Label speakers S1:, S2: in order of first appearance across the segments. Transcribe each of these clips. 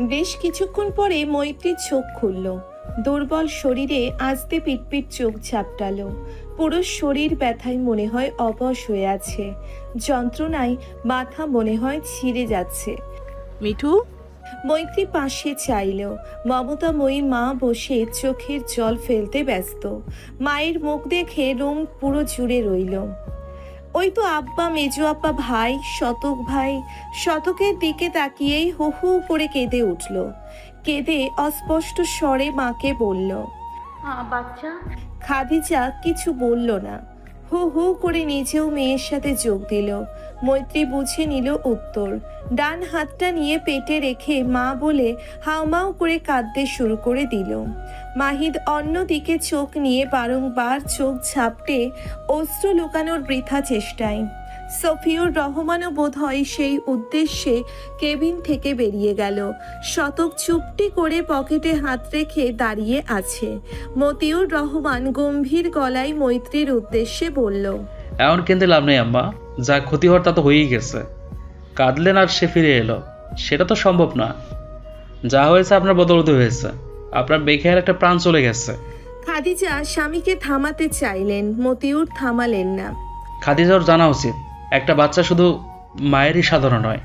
S1: বেশ কিছুক্ষণ পরে মৈত্রী চোখ খুলল। দুর্বল শরীরে আস্তে পিটপিট চোখ ঝাপটালো। পুরো শরীর ব্যথায় মনে হয় অবশ হয়ে আছে। যন্ত্রণায় মাথা মনে হয় ছিঁড়ে যাচ্ছে।
S2: মিঠু,
S1: মৈত্রী পাশে চাইল। মমতাময়ী মা বসে চোখের জল ফেলতে ব্যস্ত। মায়ের মুখ দেখে রুম পুরো জুড়ে রইল। ওই তো আব্বা, মেজো আব্বা, ভাই, শতক ভাই। শতকের দিকে তাকিয়েই হু হু করে কেঁদে উঠল। কেঁদে অস্পষ্ট স্বরে মাকে বলল,
S3: বাচ্চা।
S1: খাদিজা কিছু বলল না। হু হু করে নিজেও মেয়ের সাথে যোগ দিল। মৈত্রী বুঝে নিল উত্তর। ডান হাতটা নিয়ে পেটে রেখে মা বলে হাউমাউ করে কাঁদতে শুরু করে দিল। মাহিদ অন্যদিকে চোখ নিয়ে বারংবার চোখ ঝাপটে অশ্রু লুকানোর বৃথা চেষ্টায়। সফিউর রহমানও বোধ হয় সেই উদ্দেশ্যে কেবিন থেকে বেরিয়ে গেল। শতক চুপটি করে পকেটে হাত রেখে দাঁড়িয়ে আছে। মতিউর রহমান গম্ভীর গলায় মৈত্রীর উদ্দেশ্যে বলল,
S4: এমন কিনতে লাভ নেই আম্মা, যা ক্ষতি হওয়ার তা তো হয়েই গেছে। কাঁদলেন আর সে ফিরে এলো, সেটা তো সম্ভব না। যা হয়েছে আপনার বদলতে হয়েছে। আপনার বেখেয়াল একটা প্রাণ চলে গেছে।
S1: খাদিজা স্বামীকে থামাতে চাইলেন, মতিউর থামালেন না।
S4: খাদিজার জানা উচিত, একটা বাচ্চা শুধু মায়েরই সাধারণ নয়,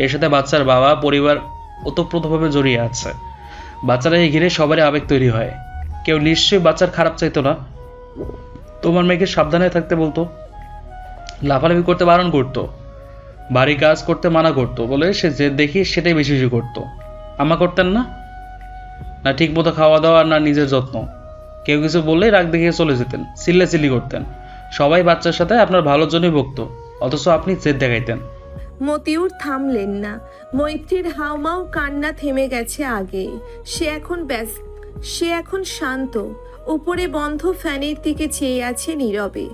S4: এর সাথে বাচ্চার বাবা, পরিবার ওতপ্রোতভাবে জড়িয়ে আছে। বাচ্চারা এই ঘিরে সবারই আবেগ তৈরি হয়। কেউ নিশ্চয়ই বাচ্চার খারাপ চাইতো না। তোমার মেয়েকে সাবধানে থাকতে বলতো, লাফালাফি করতে বারণ করতো, বাড়ি কাজ করতে মানা করতো বলে সে যে দেখি সেটাই বেশি বেশি করতো। আম্মা করতেন না? না ঠিক মতো খাওয়া দাওয়া, না নিজের যত্ন। কেউ কিছু বললেই রাগ দেখিয়ে চলে যেতেন, চিল্লাচিল্লি করতেন। সবাই বাচ্চার সাথে আপনার ভালোর জন্যই বকতো, অথচ আপনি জেদ দেখাইতেন।
S1: মতিউর থামলেন না। মৈত্রীর হাউমাউ কান্না থেমে গেছে আগেই। সে এখন শান্ত। উপরে বন্ধ ফ্যানের দিকে চেয়ে আছে নীরবে।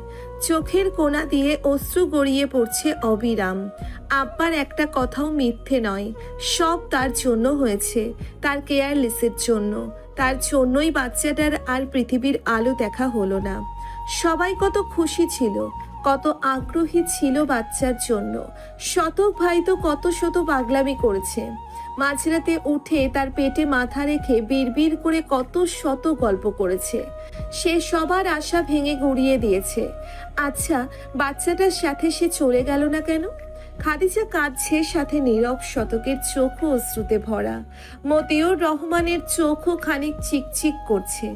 S1: চোখের কোণা দিয়ে অশ্রু গড়িয়ে পড়ছে অবিরাম। আব্বার একটা কথাও মিথ্যে নয়। সব তার জন্য হয়েছে, তার কেয়ারলেসের জন্য। তার জন্যই বাচ্চাটার আর পৃথিবীর আলো দেখা হলো না। সবাই কত খুশি ছিল, কত আগ্রহী ছিল বাচ্চার জন্য। শতক ভাই তো কত শত পাগলামি করেছে। মাঝরাতে উঠে তার পেটে মাথা রেখে বিড়বিড় করে কত শত গল্প করেছে। সে সবার আশা ভেঙে গুড়িয়ে দিয়েছে। আচ্ছা, বাচ্চাটার সাথে সে চলে গেল না কেন? খাদিজা কাঁদছে, সাথে নীরব। শতকের চোখও অশ্রুতে ভরা। মতিউর রহমানের চোখও খানিক চিকচিক করছে,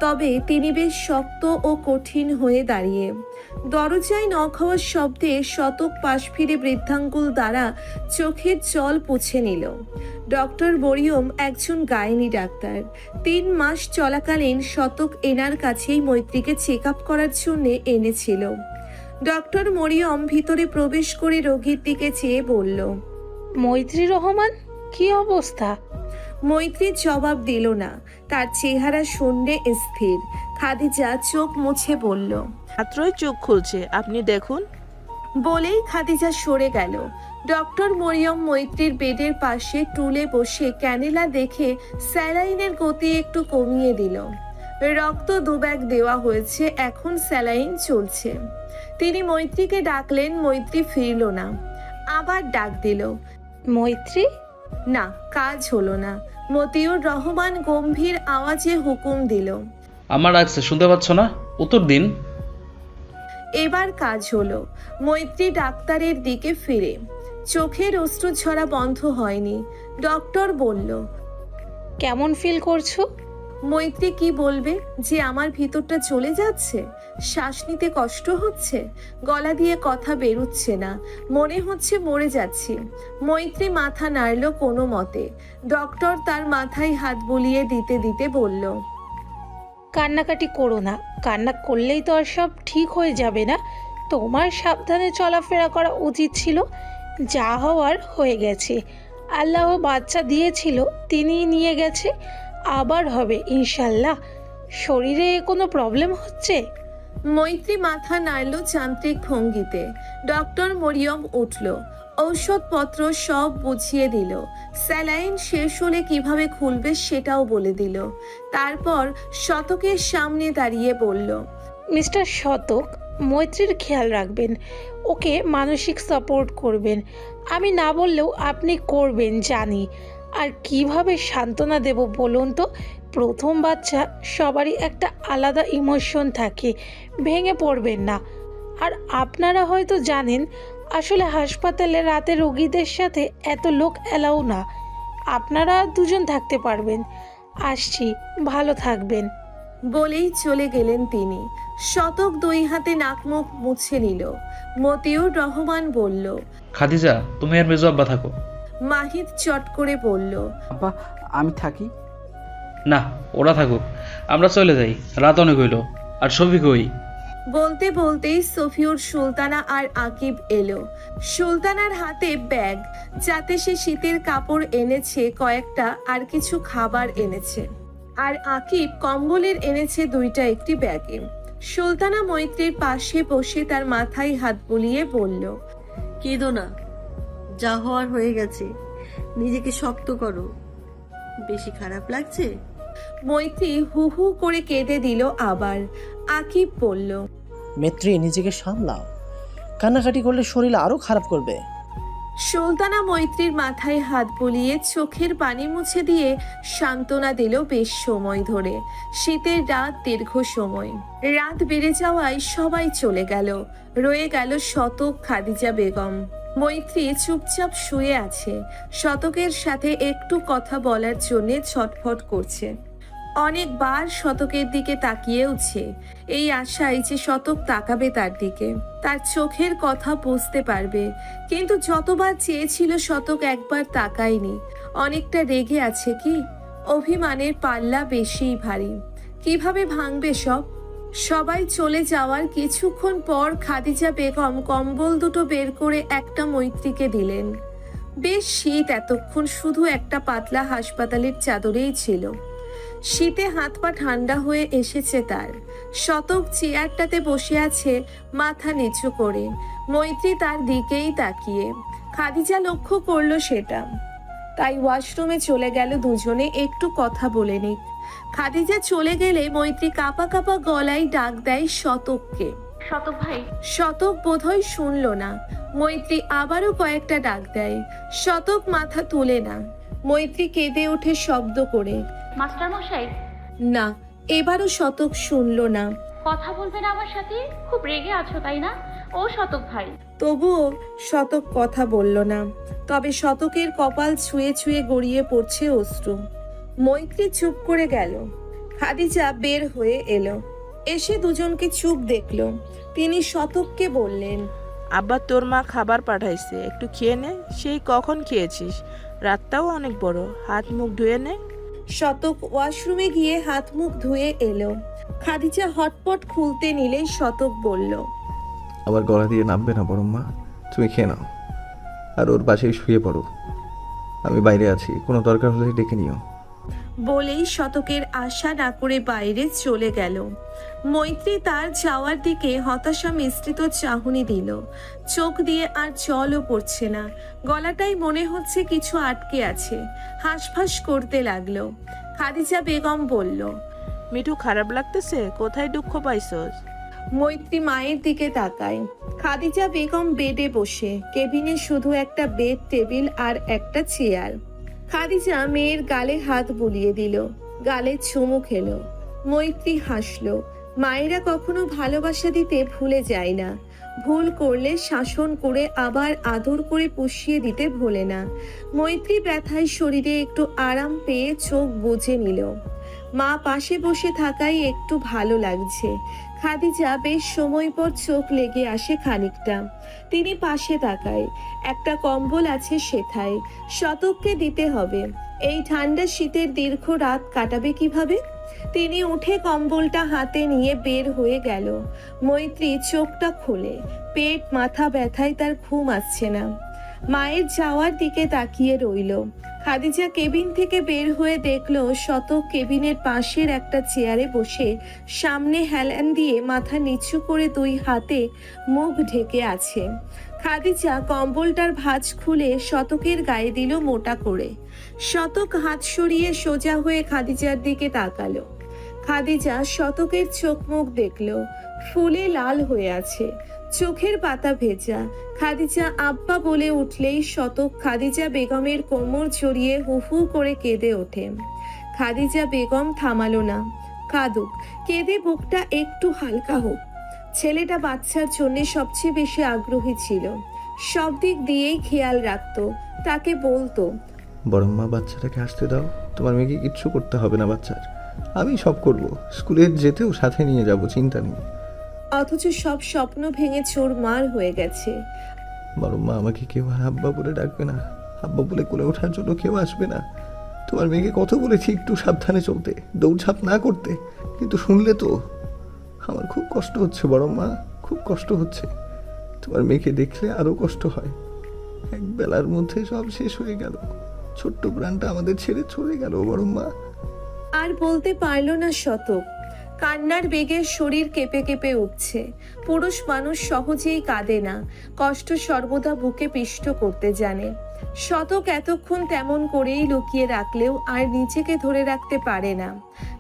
S1: তবে তিনি বেশ শক্ত ও কঠিন হয়ে দাঁড়িয়ে। দরজায় নখ হওয়ার শব্দে শতক পাশ ফিরে বৃদ্ধাঙ্গুল দ্বারা চোখের জল পুছে নিল। ডক্টর মরিয়ম একজন গাইনি ডাক্তার। 3 মাস চলাকালীন শতক এনার কাছেই মৈত্রীকে চেক আপ করার জন্যে এনেছিল। ডক্টর মরিয়ম ভিতরে প্রবেশ করে রোগীর দিকে চেয়ে বলল,
S3: মৈত্রী রহমান, কি অবস্থা?
S1: মৈত্রী জবাব দিল না। তার চেহারা শূন্যে স্থির। খাদিজা চোখ মুছে বলল,
S2: মাত্রই চোখ খুলছে, আপনি দেখুন।
S1: বলেই খাদিজা সরে গেল। ডক্টর মরিয়ম মৈত্রীর বেডের পাশে টুলে বসে ক্যানেলা দেখে স্যালাইনের গতি একটু কমিয়ে দিল। রক্ত 2 ব্যাগ দেওয়া হয়েছে, এখন স্যালাইন চলছে। তিনি মৈত্রীকে ডাকলেন, মৈত্রী ফিরল না। আবার ডাক দিল,
S3: মৈত্রী।
S1: না, কাজ হলো না। মতিউর রহমান গম্ভীর আওয়াজে হুকুম দিল,
S4: আমার ডাকছে, শুনতে পাচ্ছ না? উত্তর দিন।
S1: এবার কাজ হলো। মৈত্রী ডাক্তারের দিকে ফিরে। চোখের অশ্রু ঝরা বন্ধ হয়নি। ডক্টর বলল,
S3: কেমন ফিল করছো?
S1: মৈত্রী কি বলবে? যে আমার ভিতরটা চলে যাচ্ছে, শ্বাস নিতে কষ্ট হচ্ছে, গলা দিয়ে কথা বেরুচ্ছে না, মনে হচ্ছে মরে যাচ্ছি। মৈত্রী মাথা নাড়ল কোনো মতে। ডক্টর তার মাথায় হাত বুলিয়ে দিতে দিতে বলল,
S3: কান্নাকাটি করো না। কান্না করলেই তো আর সব ঠিক হয়ে যাবে না। তোমার সাবধানে চলাফেরা করা উচিত ছিল। যা হওয়ার হয়ে গেছে। আল্লাহ বাচ্চা দিয়েছিল, তিনিই নিয়ে গেছে। আবার হবে ইনশাল্লাহ। শরীরে কোনো প্রবলেম হচ্ছে?
S1: মৈত্রী মাথা নাড়ল যান্ত্রিক ভঙ্গিতে। ডক্টর মরিয়ম উঠল, ঔষধপত্র সব বুঝিয়ে দিল। স্যালাইন শেষ হলে কিভাবে খুলবে সেটাও বলে দিল। তারপর শতকের সামনে দাঁড়িয়ে বলল,
S3: মিস্টার শতক, মৈত্রীর খেয়াল রাখবেন, ওকে মানসিক সাপোর্ট করবেন। আমি না বললেও আপনি করবেন জানি। আর কিভাবে সান্ত্বনা দেব বলুন তো? প্রথম বাচ্চা, সবারই একটা আলাদা ইমোশন থাকে, ভেঙে পড়বেন না। আর আপনারা হয়তো জানেন, আসলে হাসপাতালে রাতে রোগীদের সাথে এত লোক এলাও না। আপনারা দুজন থাকতে পারবেন। আসছি, ভালো থাকবেন।
S1: বলেই চলে গেলেন তিনি। শতক দুই হাতে নাক মুখ মুছে নিল। মতিউর রহমান বলল।
S4: খাদিজা, তুমি আর মেজো আব্বা থাকো।
S1: মাহিদ চট করে বলল।
S5: আব্বা, আমি থাকি।
S4: না, ওরা থাকুক, আমরা চলে যাই, রাত অনেক হইল। আর শফিক কই?
S1: বলতে বলতেই সফিউর, সুলতানা আর আকিব এলো। সুলতানার হাতে ব্যাগ, যাতে সে শীতের কাপড় এনেছে কয়েকটা, আর কিছু খাবার এনেছে। আর আকিব কম্বলের এনেছে দুইটা একটি ব্যাগে। সুলতানা মৈত্রীর পাশে বসে তার মাথায় হাত বুলিয়ে বলল।
S6: কেঁদো না, যা হওয়ার হয়ে গেছে, নিজেকে শক্ত করো। বেশি খারাপ লাগছে?
S1: মৈত্রী হু হু করে কেঁদে দিল আবার। আকিব বলল।
S7: মৈত্রী, নিজেকে সামলাও, কান্নাকাটি করলে শরীর আরো খারাপ করবে।
S1: সুলতানা মৈত্রীর মাথায় হাত বুলিয়ে চোখের পানি মুছে দিয়ে সান্ত্বনা দিল বেশ সময় ধরে। শীতের রাত দীর্ঘ সময়। রাত বেড়ে যাওয়ায় সবাই চলে গেল। রয়ে গেল শতক, খাদিজা বেগম। মৈত্রী চুপচাপ শুয়ে আছে। শতকের সাথে একটু কথা বলার জন্য ছটফট করছে। অনেকবার শতকের দিকে তাকিয়েওছে, এই আশায় যে শতক তাকাবে তার দিকে, তার চোখের কথা বুঝতে পারবে। কিন্তু যতবার চেয়েছিল শতক একবার তাকায়নি। অনেকটা রেগে আছে কি? অভিমানের পাল্লা বেশিই ভারী। কিভাবে ভাঙবে সব? সবাই চলে যাওয়ার কিছুক্ষণ পর খাদিজা বেগম কম্বল দুটো বের করে একটা মৈত্রীকে দিলেন। বেশ শীত এতক্ষণ, শুধু একটা পাতলা হাসপাতালের চাদরেই ছিল। শীতে হাত পা ঠান্ডা হয়ে এসেছে তার। শতক চেয়ারটাতে বসে আছে মাথা নিচু করে, মৈত্রী তার দিকেই তাকিয়ে। খাদিজা লক্ষ্য করলো সেটা, তাই ওয়াশরুমে চলে গেল দুজনে একটু কথা বলে নিক। খাদিজা চলে গেলে মৈত্রী কাঁপা কাঁপা গলায় ডাক দেয় শতককে।
S8: শতক ভাই।
S1: শতক বোধহয় শুনলো না। মৈত্রী আবারও কয়েকটা ডাক দেয়। শতক মাথা তুলে না। মৈত্রী কেঁদে ওঠে শব্দ করে।
S8: মাস্টার মশাই।
S1: না, এবারও শতক শুনলো না।
S8: কথা বলবেন আমার সাথে? খুব রেগে আছো তাই না? ও শতক ভাই।
S1: তবুও শতক কথা বলল না। তবে শতকের কপাল ছুঁয়ে ছুঁয়ে গড়িয়ে পড়ছে অশ্রু। মৈত্রী চুপ করে গেল। খাদিজা বের হয়ে এলো। এসে দুজনকে চুপ দেখলো। তিনি শতককে বললেন।
S2: আব্বা, তোর মা খাবার পাঠাইছে, একটু খেয়ে নে। সেই কখন খেয়েছিস? রাতটাও অনেক বড়, হাত মুখ ধুয়ে নে।
S1: শতক ওয়াশরুমে গিয়ে হাত মুখ ধুয়ে এলো। খাদিজা হটপট খুলতে নিলেই শতক বলল।
S9: আবার গলা দিয়ে নামবে না বড় মা, তুমি খেয়ে নাও, আর ওর পাশেই শুয়ে পড়ো। আমি বাইরে আছি, কোনো দরকার হলে ডেকে নিও।
S1: বলেই শতকের আশা না করে বাইরে চলে গেল। মৈত্রী তার যাওয়ার দিকে হতাশা মিশ্রিত চাহনি দিল। চোখ দিয়ে আর জলও পড়ছে না। গলাটাই মনে হচ্ছে কিছু আটকে আছে। হাঁসফাঁস করতে লাগলো। খাদিজা বেগম বলল।
S2: মিঠু, খারাপ লাগতেছে? কোথায় দুঃখ পাইছস?
S1: মৈত্রী মায়ের দিকে তাকায়। খাদিজা বেগম বেডে বসে। কেবিনে শুধু একটা বেড, টেবিল আর একটা চেয়ার। খাদিজা মেয়ের গালে হাত বুলিয়ে দিল, গালে চুমু খেলো। মৈত্রী হাসলো। মায়েরা কখনো ভালোবাসা দিতে ভুলে যায় না। ভুল করলে শাসন করে আবার আদর করে পুষিয়ে দিতে ভোলে না। মৈত্রী ব্যথায় শরীরে একটু আরাম পেয়ে চোখ বুজে নিল। মা পাশে বসে থাকাই একটু ভালো লাগছে। খাদিজা বেশ সময় পর চোখ লেগে আসে খানিকটা। তিনি পাশে তাকায়। একটা কম্বল আছে সেথায়। শতককে দিতে হবে। এই ঠান্ডা শীতের দীর্ঘ রাত কাটাবে কিভাবে? তিনি উঠে কম্বলটা হাতে নিয়ে বের হয়ে গেল। মৈত্রী চোখটা খোলে। পেট মাথা ব্যথায় তার ঘুম আসছে না। মায়ের যাওয়ার দিকে তাকিয়ে রইল। খাদিজা কেবিন থেকে বের হয়ে দেখলো শতক কেবিনের পাশের একটা চেয়ারে বসে সামনে হেলান দিয়ে মাথা নিচু করে দুই হাতে মুখ ঢেকে আছে। খাদিজা কম্বলটার ভাঁজ খুলে শতকের গায়ে দিল মোটা করে। শতক হাত সরিয়ে সোজা হয়ে খাদিজার দিকে তাকালো। খাদিজা শতকের চোখ মুখ দেখলো। ফুলে লাল হয়ে আছে। চোখের পাতা ভেজা। খাদিজা আব্বা বলে উঠলেই শতক খাদিজা বেগমের কোমর জড়িয়ে হু হু করে কেঁদে ওঠে। খাদিজা বেগম থামালো না। কাঁদুক, কেঁদে বুকটা একটু হালকা হোক। ছেলেটা বাচ্চার জন্য সবচেয়ে বেশি আগ্রহী ছিল, সব দিক দিয়েই খেয়াল রাখতো, তাকে বলতো,
S9: বড়ম্মা বাচ্চাটাকে আসতে দাও, তোমার মেয়েকে কিচ্ছু করতে হবে না বাচ্চার, আমি সব করব, স্কুলে যেতেও সাথে নিয়ে যাব, চিন্তা নেই।
S1: অথচ সব স্বপ্ন ভেঙে চোরমার হয়ে গেছে।
S9: বড়ম্মা আমাকে কেউ আর আব্বা বলে ডাকবে না, আব্বা বলে কোলে ওঠার জন্য কেউ আসবে না। তোমার মেয়েকে কত বলেছি একটু সাবধানে চলতে, দৌড়ঝাঁপ না করতে, কিন্তু শুনলে তো। আমার খুব কষ্ট হচ্ছে বড়ম্মা, খুব কষ্ট হচ্ছে। তোমার মেয়েকে দেখলে আরো কষ্ট হয়। এক বেলার মধ্যে সব শেষ হয়ে গেল, ছোট্ট প্রাণটা আমাদের ছেড়ে চলে গেল বড়ম্মা।
S1: আর বলতে পারল না শতক। কান্নার বেগে শরীর কেঁপে কেঁপে উঠছে। পুরুষ মানুষ সহজেই কাঁদে না, কষ্ট সর্বদা বুকে পিষ্ট করতে জানে। শতক এতক্ষণ তেমন করেই লুকিয়ে রাখলেও আর নিজেকে ধরে রাখতে পারে না।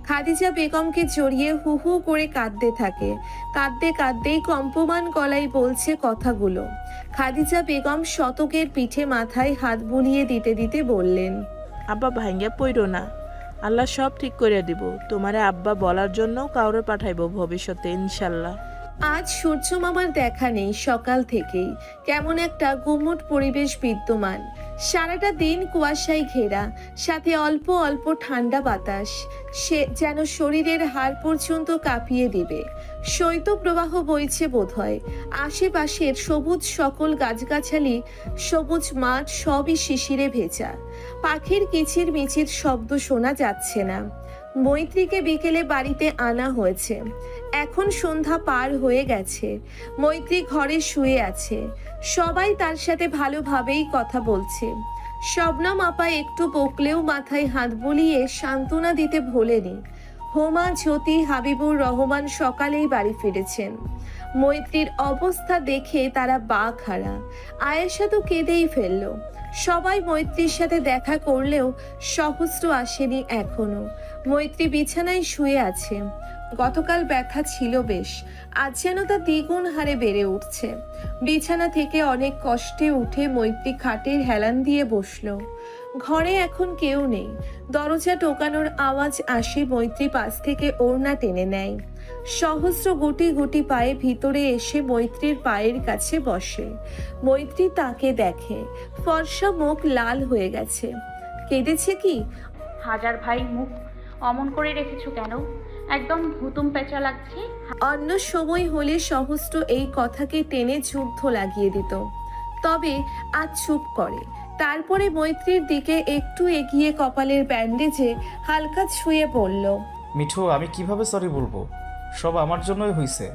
S1: খাদিজা বেগমকে জড়িয়ে হু হু করে কাঁদতে থাকে। কাঁদতে কাঁদতেই কম্পমান গলায় বলছে কথাগুলো। খাদিজা বেগম শতকের পিঠে মাথায় হাত বুলিয়ে দিতে দিতে বললেন,
S2: আব্বা ভাঙ্গে পড়ো না, আল্লাহ সব ঠিক করে দিব। তোমারে আব্বা বলার জন্য কাউরে পাঠাইবো ভবিষ্যতে ইনশাল্লাহ।
S1: আজ সূর্য মামার দেখা নেই সকাল থেকেই। কেমন একটা গুমট পরিবেশ বিদ্যমান। সারাটা দিন কুয়াশায় ঘেরা, সাথে অল্প অল্প ঠান্ডা বাতাস, সে যেন শরীরের হাড় পর্যন্ত কাঁপিয়ে দিবে। শৈত্যপ্রবাহ বইছে বোধহয়। আশেপাশের সবুজ সকল গাছগাছালি, সবুজ মাঠ সবই শিশিরে ভেজা। পাখির কিচির মিচির শব্দ শোনা যাচ্ছে না। মৈত্রীকে বিকেলে বাড়িতে আনা হয়েছে। এখন সন্ধ্যা পার হয়ে গেছে। মৈত্রী ঘরে শুয়ে আছে। সবাই তার সাথে ভালোভাবেই কথা বলছে। শবনম আপা একটু বকলেও মাথায় হাত বুলিয়ে সান্ত্বনা দিতে ভোলেনি। হোমা, জ্যোতি, হাবিবুর রহমান সকালেই বাড়ি ফিরেছেন। মৈত্রীর অবস্থা দেখে তারা বাকহারা। আয়েশা তো কেঁদেই ফেলল। সবাই মৈত্রীর সাথে দেখা করলেও সহস্র আসেনি এখনো। মৈত্রী বিছানায় শুয়ে আছে। গতকাল ব্যথা ছিল বেশ, আজ যেন তা দ্বিগুণ হারে বেড়ে উঠছে। বিছানা থেকে অনেক কষ্টে উঠে মৈত্রী খাটের হেলান দিয়ে বসলো। ঘরে এখন কেউ নেই। দরজা টোকানোর আওয়াজ আসে। মৈত্রী পাশ থেকে ওড়না টেনে নেয়। সহস্র গুটি গুটি পায়ে ভিতরে এসে মৈত্রীর পায়ের কাছে বসে। মৈত্রী তাকে দেখে। ফর্সা মুখ লাল হয়ে গেছে। কেঁদেছে কি?
S8: হাজার ভাই, মুখ অমন করে রেখেছো কেন? একদম হুতুম পেঁচা লাগছে।
S1: অন্য সময় হলে সহস্র এই কথাকে টেনে যুদ্ধ লাগিয়ে দিত, তবে আজ চুপ করে। তারপরে মৈত্রীর দিকে একটু এগিয়ে কপালের ব্যান্ডেজে হালকা ছুঁয়ে পড়ল।
S10: মিঠু, আমি কিভাবে সরি বলবো? সব আমার জন্যই হয়েছে।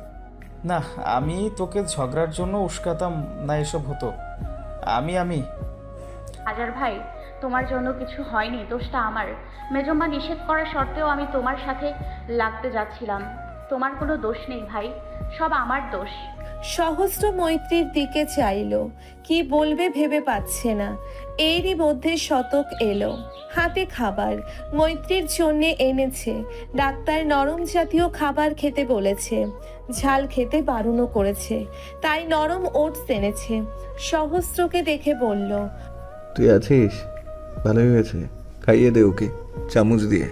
S10: না, আমি তোকে ঝগড়ার জন্য উস্কাতাম না, এসব হতো। আমি
S8: হাজার ভাই, তোমার জন্য কিছু হয়নি, দোষটা আমার। মেজম্মা নিষেধ করা সত্ত্বেও আমি তোমার সাথে লাগতে যাচ্ছিলাম। তোমার কোনো দোষ নেই ভাই, সব আমার দোষ।
S1: সহস্র মৈত্রীর দিকে চাইল, কি বলবে ভেবে পাচ্ছে না। এরই মধ্যে শতক এলো, হাতে খাবার মৈত্রীর জন্যে এনেছে। ডাক্তার নরম জাতীয় খাবার খেতে বলেছে, ঝাল খেতে বারণও করেছে, তাই নরম ওটস এনেছে। সহস্রকে দেখে বলল,
S9: তুই আছিস? ভালোই হয়েছে, খাইয়ে দে ওকে চামচ দিয়ে।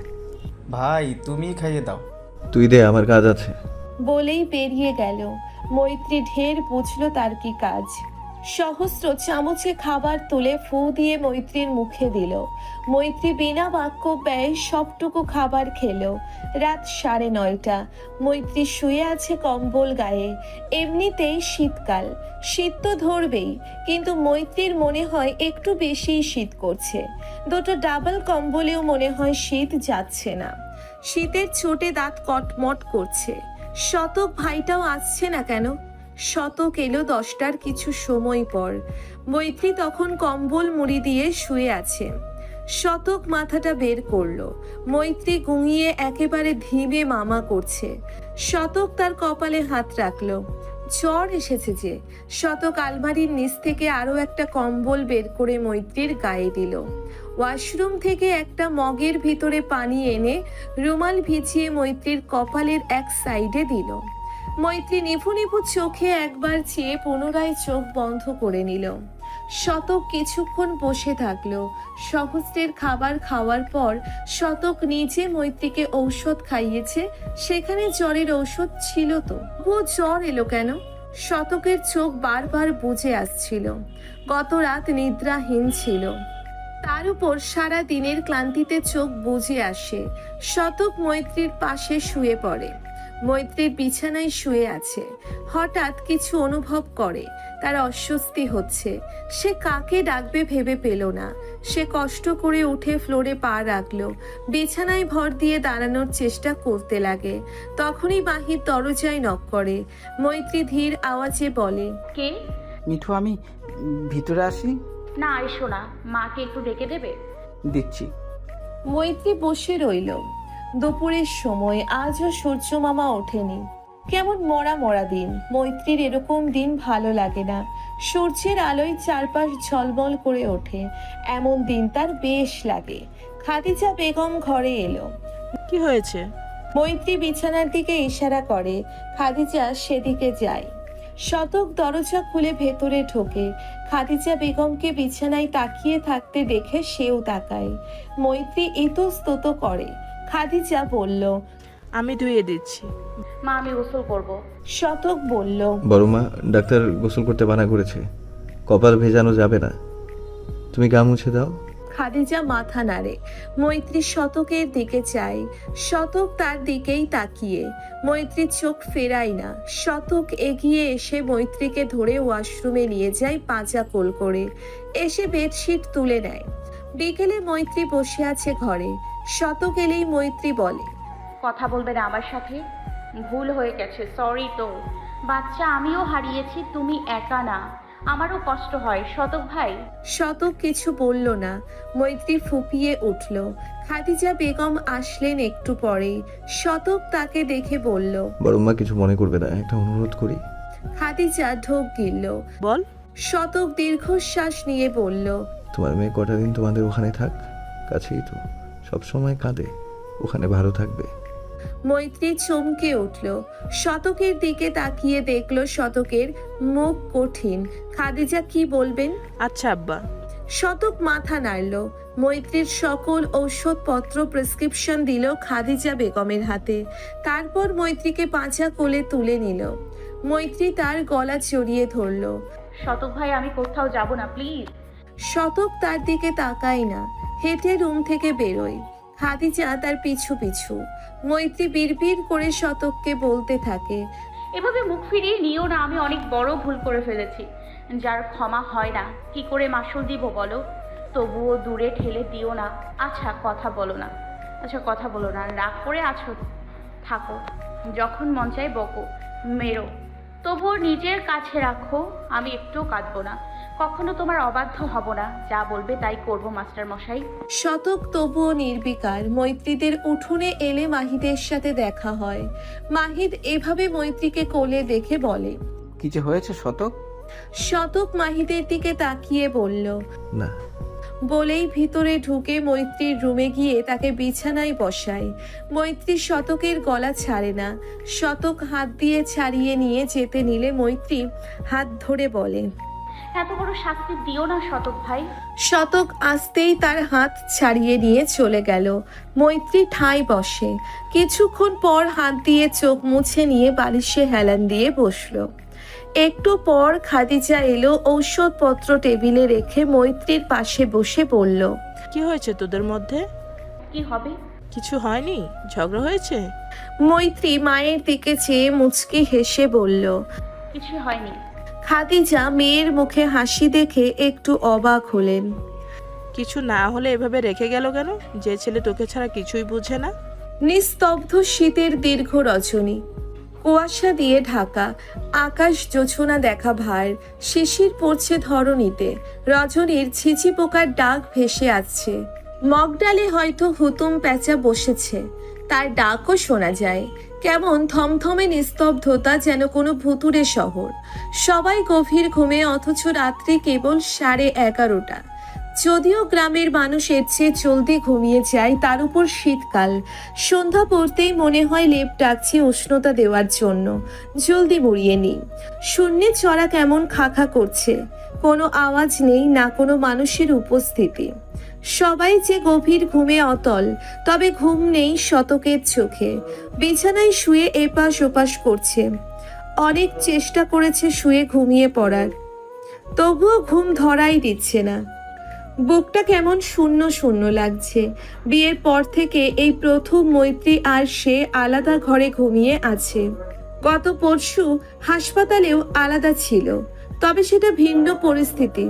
S10: ভাই, তুমি খাইয়ে দাও।
S9: তুই দে, আমার কাজ আছে।
S1: বলেই বেরিয়ে গেল। মৈত্রী ঢের বুঝলো তার কি কাজ। সহস্র চামচে খাবার তুলে ফু দিয়ে মৈত্রীর মুখে দিল। মৈত্রী বিনা বাক্য ব্যয় সবটুকু খাবার খেলো। রাত 9:30। মৈত্রী শুয়ে আছে কম্বল গায়ে। এমনিতেই শীতকাল, শীত তো ধরবেই, কিন্তু মৈত্রীর মনে হয় একটু বেশিই শীত করছে। দুটো ডাবল কম্বলেও মনে হয় শীত যাচ্ছে না। শীতের চোটে দাঁত কটমট করছে। শতক ভাইটাও আসছে না কেন? শতক এলো 10টার কিছু সময় পর। মৈত্রী তখন কম্বল মুড়ি দিয়ে শুয়ে আছে। শতক মাথাটা বের করলো। মৈত্রী গুঁইয়ে একেবারে ধীমে মামা করছে। শতক তার কপালে হাত রাখলো। জ্বর এসেছে যে। শতক আলমারির নিচ থেকে আরো একটা কম্বল বের করে মৈত্রীর গায়ে দিল। ওয়াশরুম থেকে একটা মগের ভিতরে পানি এনে রুমাল ভিজিয়ে মৈত্রীর কপালের এক সাইডে দিল। মৈত্রী নিভু নিভু চোখে একবার চেয়ে পুনরায় চোখ বন্ধ করে নিল। শতক কিছুক্ষণ বসে থাকলো। সহস্রের খাবার খাওয়ার পর শতক নিজে মৈত্রীকে ঔষধ খাইয়েছে। সেখানে জ্বরের ঔষধ ছিল তো, ও জ্বর এলো কেন? শতকের চোখ বারবার বুজে আসছিল। গত রাত নিদ্রাহীন ছিল, তার উপর সারা দিনের ক্লান্তিতে চোখ বুজে আসে। শতক মৈত্রীর পাশে শুয়ে পড়ে। মৈত্রীর বিছানায় শুয়ে আছে। হঠাৎ কিছু অনুভব করে, তার অস্বস্তি হচ্ছে। সে কাকে ডাকবে ভেবে পেল না। সে কষ্ট করে উঠে ফ্লোরে পা রাখলো। বিছানায় ভর দিয়ে দাঁড়ানোর চেষ্টা করতে লাগে। তখনই মাহির দরজায় নক করে। মৈত্রী ধীর আওয়াজে বলে,
S8: কে?
S5: মিঠু, আমি ভিতরে আসি?
S8: না, এসো না। মাকে একটু ডেকে দেবে?
S5: দিচ্ছি।
S1: মৈত্রী বসে রইল। দুপুরের সময়, আজও সূর্য মামা ওঠেনি। কেমন মরা মরা দিন। মৈত্রীর এরকম দিন ভালো লাগে না। সূর্যের আলোয় চারপাশ ঝলমল করে ওঠে, এমন দিন তার বেশ লাগে। খাদিজা বেগম ঘরে এলো।
S2: কি হয়েছে?
S1: মৈত্রী বিছানার দিকে ইশারা করে। খাদিজা সেদিকে যায়। শতক দরজা খুলে ভেতরে ঢোকে। খাদিজা বেগমকে বিছানায় তাকিয়ে থাকতে দেখে সেও তাকায়। মৈত্রী ইতস্তত করে। খাদিজা বলল,
S2: আমি ধুয়ে দিচ্ছি।
S8: মা, আমি গোসল করব।
S1: শতক বলল,
S9: বড় মা, ডাক্তার গোসল করতে মানা করেছে, কপাল ভেজানো যাবে না, তুমি গা মুছে দাও।
S1: খাদিজা মাথা নাড়ে। মৈত্রী শতকের দিকে চায়। শতক তার দিকেই তাকিয়ে। মৈত্রী চোখ ফেরায় না। শতক এগিয়ে এসে মৈত্রীকে ধরে ওয়াশরুমে নিয়ে যায়, পাঁজা কোল করে। এসে বেডশিট তুলে নেয়। বিকেলে মৈত্রী বসে আছে ঘরে। শতক এলেই মৈত্রী বলে,
S8: কথা বলবে না আমার সাথে? ভুল হয়ে গেছে, সরি। তো বাচ্চা আমিও হারিয়েছি, তুমি একা না, আমারও কষ্ট হয়। শতক ভাই।
S1: শতক কিছু বলল না। মৈত্রী ফুপিয়ে উঠল। খাদিজা বেগম আসলেন একটু পরেই। শতক তাকে দেখে বলল,
S9: বড় মা কিছু মনে করবে না, একটা অনুরোধ করি।
S1: খাদিজা ঢোক গিলল।
S2: বল।
S1: শতক দীর্ঘশ্বাস নিয়ে বলল,
S9: তোমার মেয়ে কটা দিন তোমাদের ওখানে থাক, কাছেই তো, সব সময় কাঁদে, ওখানে ভালো থাকবে।
S1: মৈত্রী চমকে উঠল। শতকের দিকে তাকিয়ে দেখলো শতকের মুখ কঠিন। খাদিজা কি বলবেন?
S2: আচ্ছা আব্বা।
S1: শতক মাথা নাড়ল। মৈত্রীর সকল ঔষধপত্র প্রেসক্রিপশন দিল খাদিজা বেগমের হাতে। তারপর মৈত্রীকে পাঁচা কোলে তুলে নিল। মৈত্রী তার গলা জড়িয়ে ধরল।
S8: শতক ভাই, আমি কোথাও যাব না, প্লিজ।
S1: শতক তার দিকে তাকায় না, হেঁটে রুম থেকে বেরোয়। খাদিজা তার পিছু পিছু। মৈত্রী বিড়বিড় করে শতককে বলতে থাকে,
S8: এভাবে মুখ ফিরিয়ে নিও না, আমি অনেক বড় ভুল করে ফেলেছি, যার ক্ষমা হয় না। কি করে মাসুল দিব বলো? তবুও দূরে ঠেলে দিও না। আচ্ছা কথা বলো না, রাগ করে আছো, থাকো, যখন মন চায় বকো, মেরো, তবুও নিজের কাছে রাখো। আমি একটুও কাঁদবো না, কখনো তোমার অবাধ্য হব না, যা বলবে তাই করব মাস্টার মশাই।
S1: শতক তবুও নির্বিকার। মৈত্রীদের উঠোনে এলে মাহিদের সাথে দেখা হয়। মাহিদ এভাবে মৈত্রীকে কোলে দেখে বলে,
S5: কি যে হয়েছে শতক?
S1: শতক মাহিদের দিকে তাকিয়ে বলল,
S9: না।
S1: বলেই ভিতরে ঢুকে মৈত্রীর রুমে গিয়ে তাকে বিছানায় বসায়। মৈত্রী শতকের গলা ছাড়ে না। শতক হাত দিয়ে ছাড়িয়ে নিয়ে যেতে নিলে মৈত্রী হাত ধরে বলে,
S8: এত বড় শাস্তি দিও না শতক ভাই।
S1: শতক আসতেই তার হাত ছাড়িয়ে নিয়ে চলে গেল। মৈত্রী ঠাঁই বসে। কিছুক্ষণ পর হাত দিয়ে চোখ মুছে নিয়ে বালিশে হেলান দিয়ে বসলো। একটু পর খাদিজা এলো। ঔষধপত্র টেবিলে রেখে মৈত্রীর পাশে বসে বলল,
S2: কি হয়েছে তোদের মধ্যে?
S8: কি হবে?
S2: কিছু হয়নি, ঝগড়া হয়েছে?
S1: মৈত্রী মায়ের দিকে চেয়ে মুচকি হেসে বলল,
S8: কিছু হয়নি।
S1: খাদিজা মেয়ের মুখে হাসি দেখে একটু অবাক হলেন।
S2: কিছু না হলে এভাবে রেখে গেল কেন? যে ছেলে তোকে ছাড়া কিছুই বুঝে না।
S1: নিস্তব্ধ শীতের দীর্ঘ রজনী, কুয়াশা দিয়ে ঢাকা আকাশ, জোছনা দেখা ভার। শিশির পড়ছে ধরণীতে। রজনীর ছিচি পোকার ডাক ভেসে আসছে। মগডালে হয়তো হুতুম প্যাঁচা বসেছে, তার ডাকও শোনা যায়। কেমন থমথমে নিস্তব্ধতা, যেন কোনো ভুতুরে শহর। সবাই গভীর ঘুমে, অথচ রাত্রি কেবল 11:30। যদিও গ্রামের মানুষ এর চেয়ে জলদি ঘুমিয়ে যায়, তার উপর শীতকাল। সন্ধ্যা পড়তেই মনে হয় লেপ ডাকছে উষ্ণতা দেওয়ার জন্য। জলদি মুড়িয়ে নিই। শূন্যে চড়া কেমন খাখা করছে, কোনো আওয়াজ নেই, না কোনো মানুষের উপস্থিতি। সবাই যে গভীর ঘুমে অতল, তবে ঘুম নেই শতকের চোখে। বিছানায় শুয়ে এপাশ ওপাশ করছে। অনেক চেষ্টা করেছে শুয়ে ঘুমিয়ে পড়ার, তবুও ঘুম ধরাই দিচ্ছে না। বুকটা কেমন শূন্য শূন্য লাগছে। বিয়ের পর থেকে এই প্রথম মৈত্রী আর সে আলাদা ঘরে ঘুমিয়ে আছে। গত পরশু হাসপাতালেও আলাদা ছিল, তবে সেটা ভিন্ন পরিস্থিতি।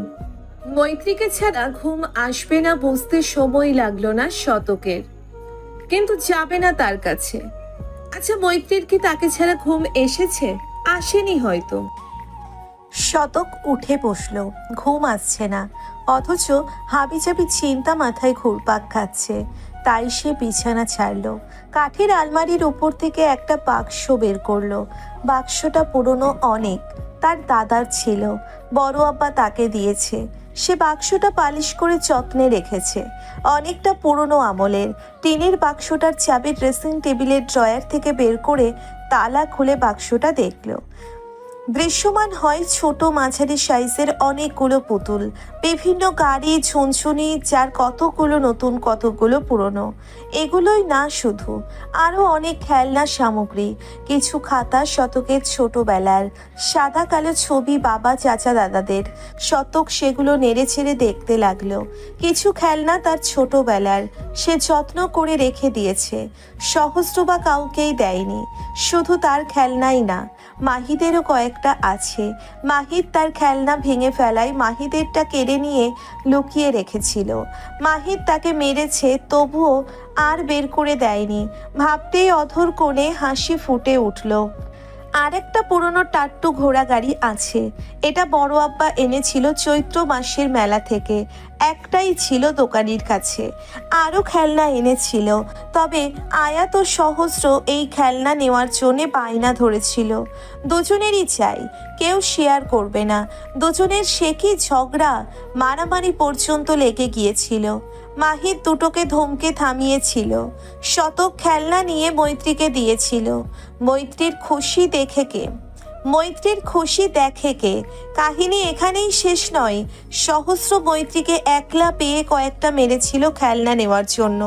S1: মৈত্রীকে ছাড়া ঘুম আসবে না বুঝতে সময় লাগলো না শতকের, কিন্তু যাবে না তার কাছে। আচ্ছা, মৈত্রীর কি তাকে ছাড়া ঘুম এসেছে? আসেনি হয়তো।
S11: শতক উঠে বসলো। ঘুম আসছে না, অথচ হাবিজাবি চিন্তা মাথায় ঘুরপাক খাচ্ছে। তাই সে বিছানা ছাড়লো। কাঠের আলমারির উপর থেকে একটা বাক্স বের করলো। বাক্সটা পুরনো অনেক, তার দাদার ছিল, বড় আব্বা তাকে দিয়েছে। সে বাক্সটা পালিশ করে যত্নে রেখেছে। অনেকটা পুরনো আমলের। টিনের বাক্সটার চাবি ড্রেসিং টেবিলের ড্রয়ার থেকে বের করে তালা খুলে বাক্সটা দেখল। দৃশ্যমান হয় ছোট মাঝারি সাইজের অনেকগুলো পুতুল, বিভিন্ন গাড়ি, ঝুনঝুনি, যার কতগুলো নতুন কতগুলো পুরনো। এগুলোই না শুধু, আরও অনেক খেলনা সামগ্রী, কিছু খাতা শতকের ছোটবেলার, সাদা কালো ছবি বাবা চাচা দাদাদের। শতক সেগুলো নেড়ে ছেড়ে দেখতে লাগলো। কিছু খেলনা তার ছোটবেলার, সে যত্ন করে রেখে দিয়েছে। সহস্রবা কাউকেই দেয়নি। শুধু তার খেলনাই না, মাহিদেরও কয়েকটা আছে। মাহিদ তার খেলনা ভেঙে ফেলায় মাহিদেরটা কেড়ে নিয়ে লুকিয়ে রেখেছিল। মাহিদ তাকে মেরেছে, তবুও আর বের করে দেয়নি। ভাবতেই অধর কোণে হাসি ফুটে উঠল। আরেকটা পুরনো টাট্টু ঘোড়া গাড়ি আছে। এটা বড় আব্বা এনেছিল চৈত্র মাসের মেলা থেকে। একটাই ছিল দোকানির কাছে। আরও খেলনা এনেছিল, তবে আয়াত ও সহস্র এই খেলনা নেওয়ার জন্যে বায়না ধরেছিল। দুজনেরই চাই, কেউ শেয়ার করবে না। দুজনের সে কি ঝগড়া, মারামারি পর্যন্ত লেগে গিয়েছিল। মাহিদ দুটোকে ধমকে থামিয়েছিল। শতক খেলনা নিয়ে মৈত্রীকে দিয়েছিল। মৈত্রীর খুশি দেখে কে? কাহিনী এখানেই শেষ নয়। সহস্র মৈত্রীকে একলা পেয়ে কয়েকটা মেরেছিল খেলনা নেওয়ার জন্য।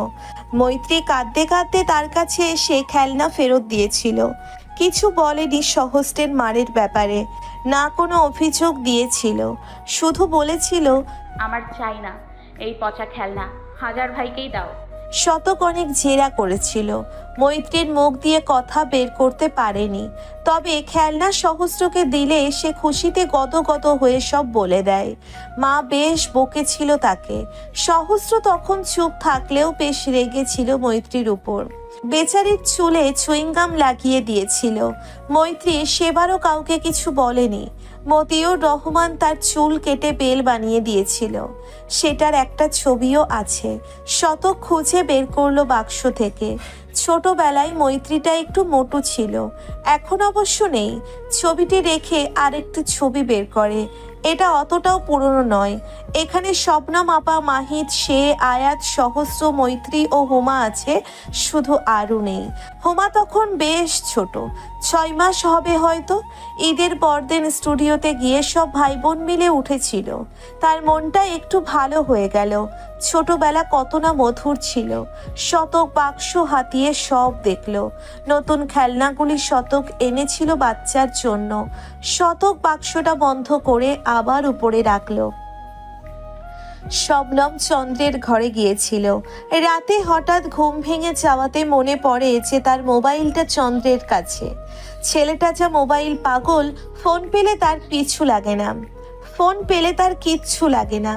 S11: মৈত্রী কাঁদতে কাঁদতে তার কাছে এসে খেলনা ফেরত দিয়েছিল। কিছু বলেনি সহস্রের মারের ব্যাপারে, না কোনো অভিযোগ দিয়েছিল। শুধু বলেছিল,
S8: আমার চাই না এই পচা খেলনা, হাজার ভাইকেই দাও।
S11: শতক অনেক জেরা করেছিল, মৈত্রীর মুখ দিয়ে কথা বের করতে পারেনি। তবে খেলনা সহস্রকে দিলে সে খুশিতে গদগদ হয়ে সব বলে দেয়। মা বেশ বকেছিল তাকে। সহস্র তখন চুপ থাকলেও বেশ রেগেছিল মৈত্রীর উপর। বেচারির চুলে চুইংগাম লাগিয়ে দিয়েছিল। মৈত্রী সেবারও কাউকে কিছু বলেনি। মতিউর রহমান তার চুল কেটে বেল বানিয়ে দিয়েছিল। সেটার একটা ছবিও আছে। শতক খুঁজে বের করলো বাক্স থেকে। ছোটবেলায় মৈত্রীটা একটু মোটু ছিল, এখন অবশ্য নেই। ছবিটি রেখে আরেকটি ছবি বের করে। এটা অতটাও পুরনো নয়। এখানে শবনম আপা, মাহিদ, সে, আয়াত, সহস্র, মৈত্রী ও হুমা আছে, শুধু আরু নেই। হুমা তখন বেশ ছোট, 6 মাস হবে হয়তো। ঈদের পরদিন স্টুডিওতে গিয়ে সব ভাই বোন মিলে উঠেছিল। তার মনটা একটু ভালো হয়ে গেল। ছোটবেলা কত না মধুর ছিল। শতক বাক্স হাতিয়ে সব দেখল। নতুন খেলনাগুলি শতক এনেছিল বাচ্চার জন্য। শতক বাক্সটা বন্ধ করে আবার উপরে রাখলো। শবনম চন্দ্রের ঘরে গিয়েছিল। রাতে হঠাৎ ঘুম ভেঙে যাওয়াতে মনে পড়ে যে তার মোবাইলটা চন্দ্রের কাছে। ছেলেটা যা মোবাইল পাগল, ফোন পেলে তার কিচ্ছু লাগে না।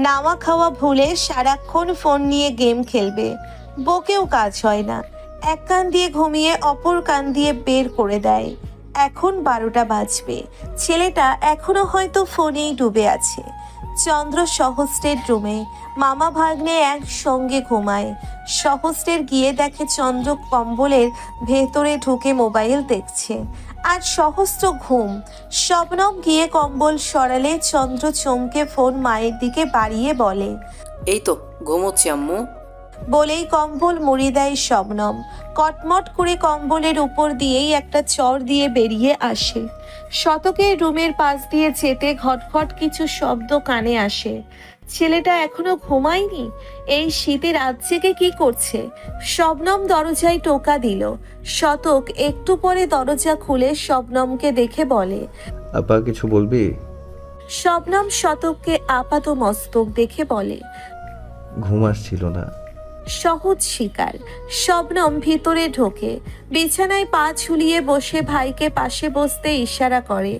S11: নাওয়া খাওয়া ভুলে সারাক্ষণ ফোন নিয়ে গেম খেলবে। বকেও কাজ হয় না। এক কান দিয়ে ঘুমিয়ে অপর কান দিয়ে বের করে দেয়। এখন 12টা বাজবে। ছেলেটা এখনো হয়তো ফোনেই ডুবে আছে। চন্দ্র সহস্রের রুমে মামা ভাগ্নে একসঙ্গে ঘুমায়। সহস্রের গিয়ে দেখে চন্দ্র কম্বলের ভেতরে ঢুকে মোবাইল দেখছে আর সহস্র ঘুম। শবনম গিয়ে কম্বল সরালে চন্দ্র চমকে ফোন মায়ের দিকে বাড়িয়ে বলে,
S12: এই তো ঘুমোচ্ছি আম্মু।
S11: বলেই কম্বল মুড়ি দেয় শবনম। কটমট করে কম্বলের উপর দিয়েই একটা চর দিয়ে বেরিয়ে আসে। শতকের রুমের পাশ দিয়ে যেতে ঘটঘট কিছু শব্দ কানে আসে। ছেলেটা এখনো ঘুমায়নি? এই শীতে রাত জেগে কি করছে? শবনম দরজায় টোকা দিল। শতক একটু পরে দরজা খুলে শবনমকে দেখে বলে,
S9: আপা কিছু বলবি?
S11: শবনম শতককে আপাত মস্তক দেখে বলে,
S9: ঘুম আসছিল না।
S11: সহজ শিকার। শবনম ভিতরে ঢোকে, বিছানায় পা ঝুলিয়ে বসে ভাইকে পাশে বসতে ইশারা করে।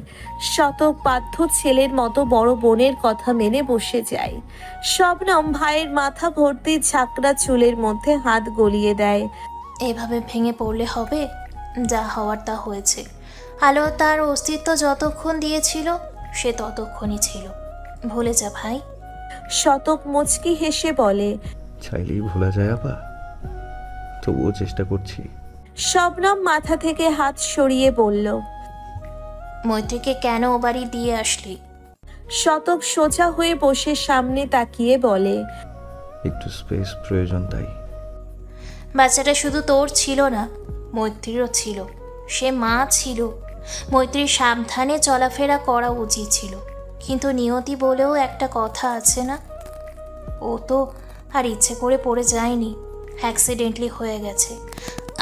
S11: শতক বাধ্য ছেলের মতো বড় বোনের কথা মেনে বসে যায়। শবনম ভাইয়ের মাথা ভর্তি ঝাঁকড়া চুলের মধ্যে হাত গলিয়ে দেয়।
S13: এভাবে ভেঙে পড়লে হবে? যা হওয়ার তা হয়েছে। আলো তার অস্তিত্ব যতক্ষণ দিয়েছিল সে ততক্ষণই ছিল। ভুলে যা ভাই।
S11: শতক মুচকি হেসে বলে,
S9: চাইলেই ভোলা যায় আপা, তবুও চেষ্টা করছি।
S11: শবনম মাথা থেকে হাত সরিয়ে বলল,
S13: মৈত্রীকে কেন ও বাড়ি দিয়ে আসলি?
S11: শতক সোজা হয়ে বসে সামনে তাকিয়ে বলে,
S9: একটু স্পেস প্রয়োজন তাই।
S13: বাচ্চাটা শুধু তোর ছিল না, মৈত্রীরও ছিল। সে মা ছিল। মৈত্রীর সাবধানে চলাফেরা করা উচিত ছিল, কিন্তু নিয়তি বলেও একটা কথা আছে না? ও তো আর ইচ্ছে করে পড়ে যায়নি, অ্যাক্সিডেন্টলি হয়ে গেছে।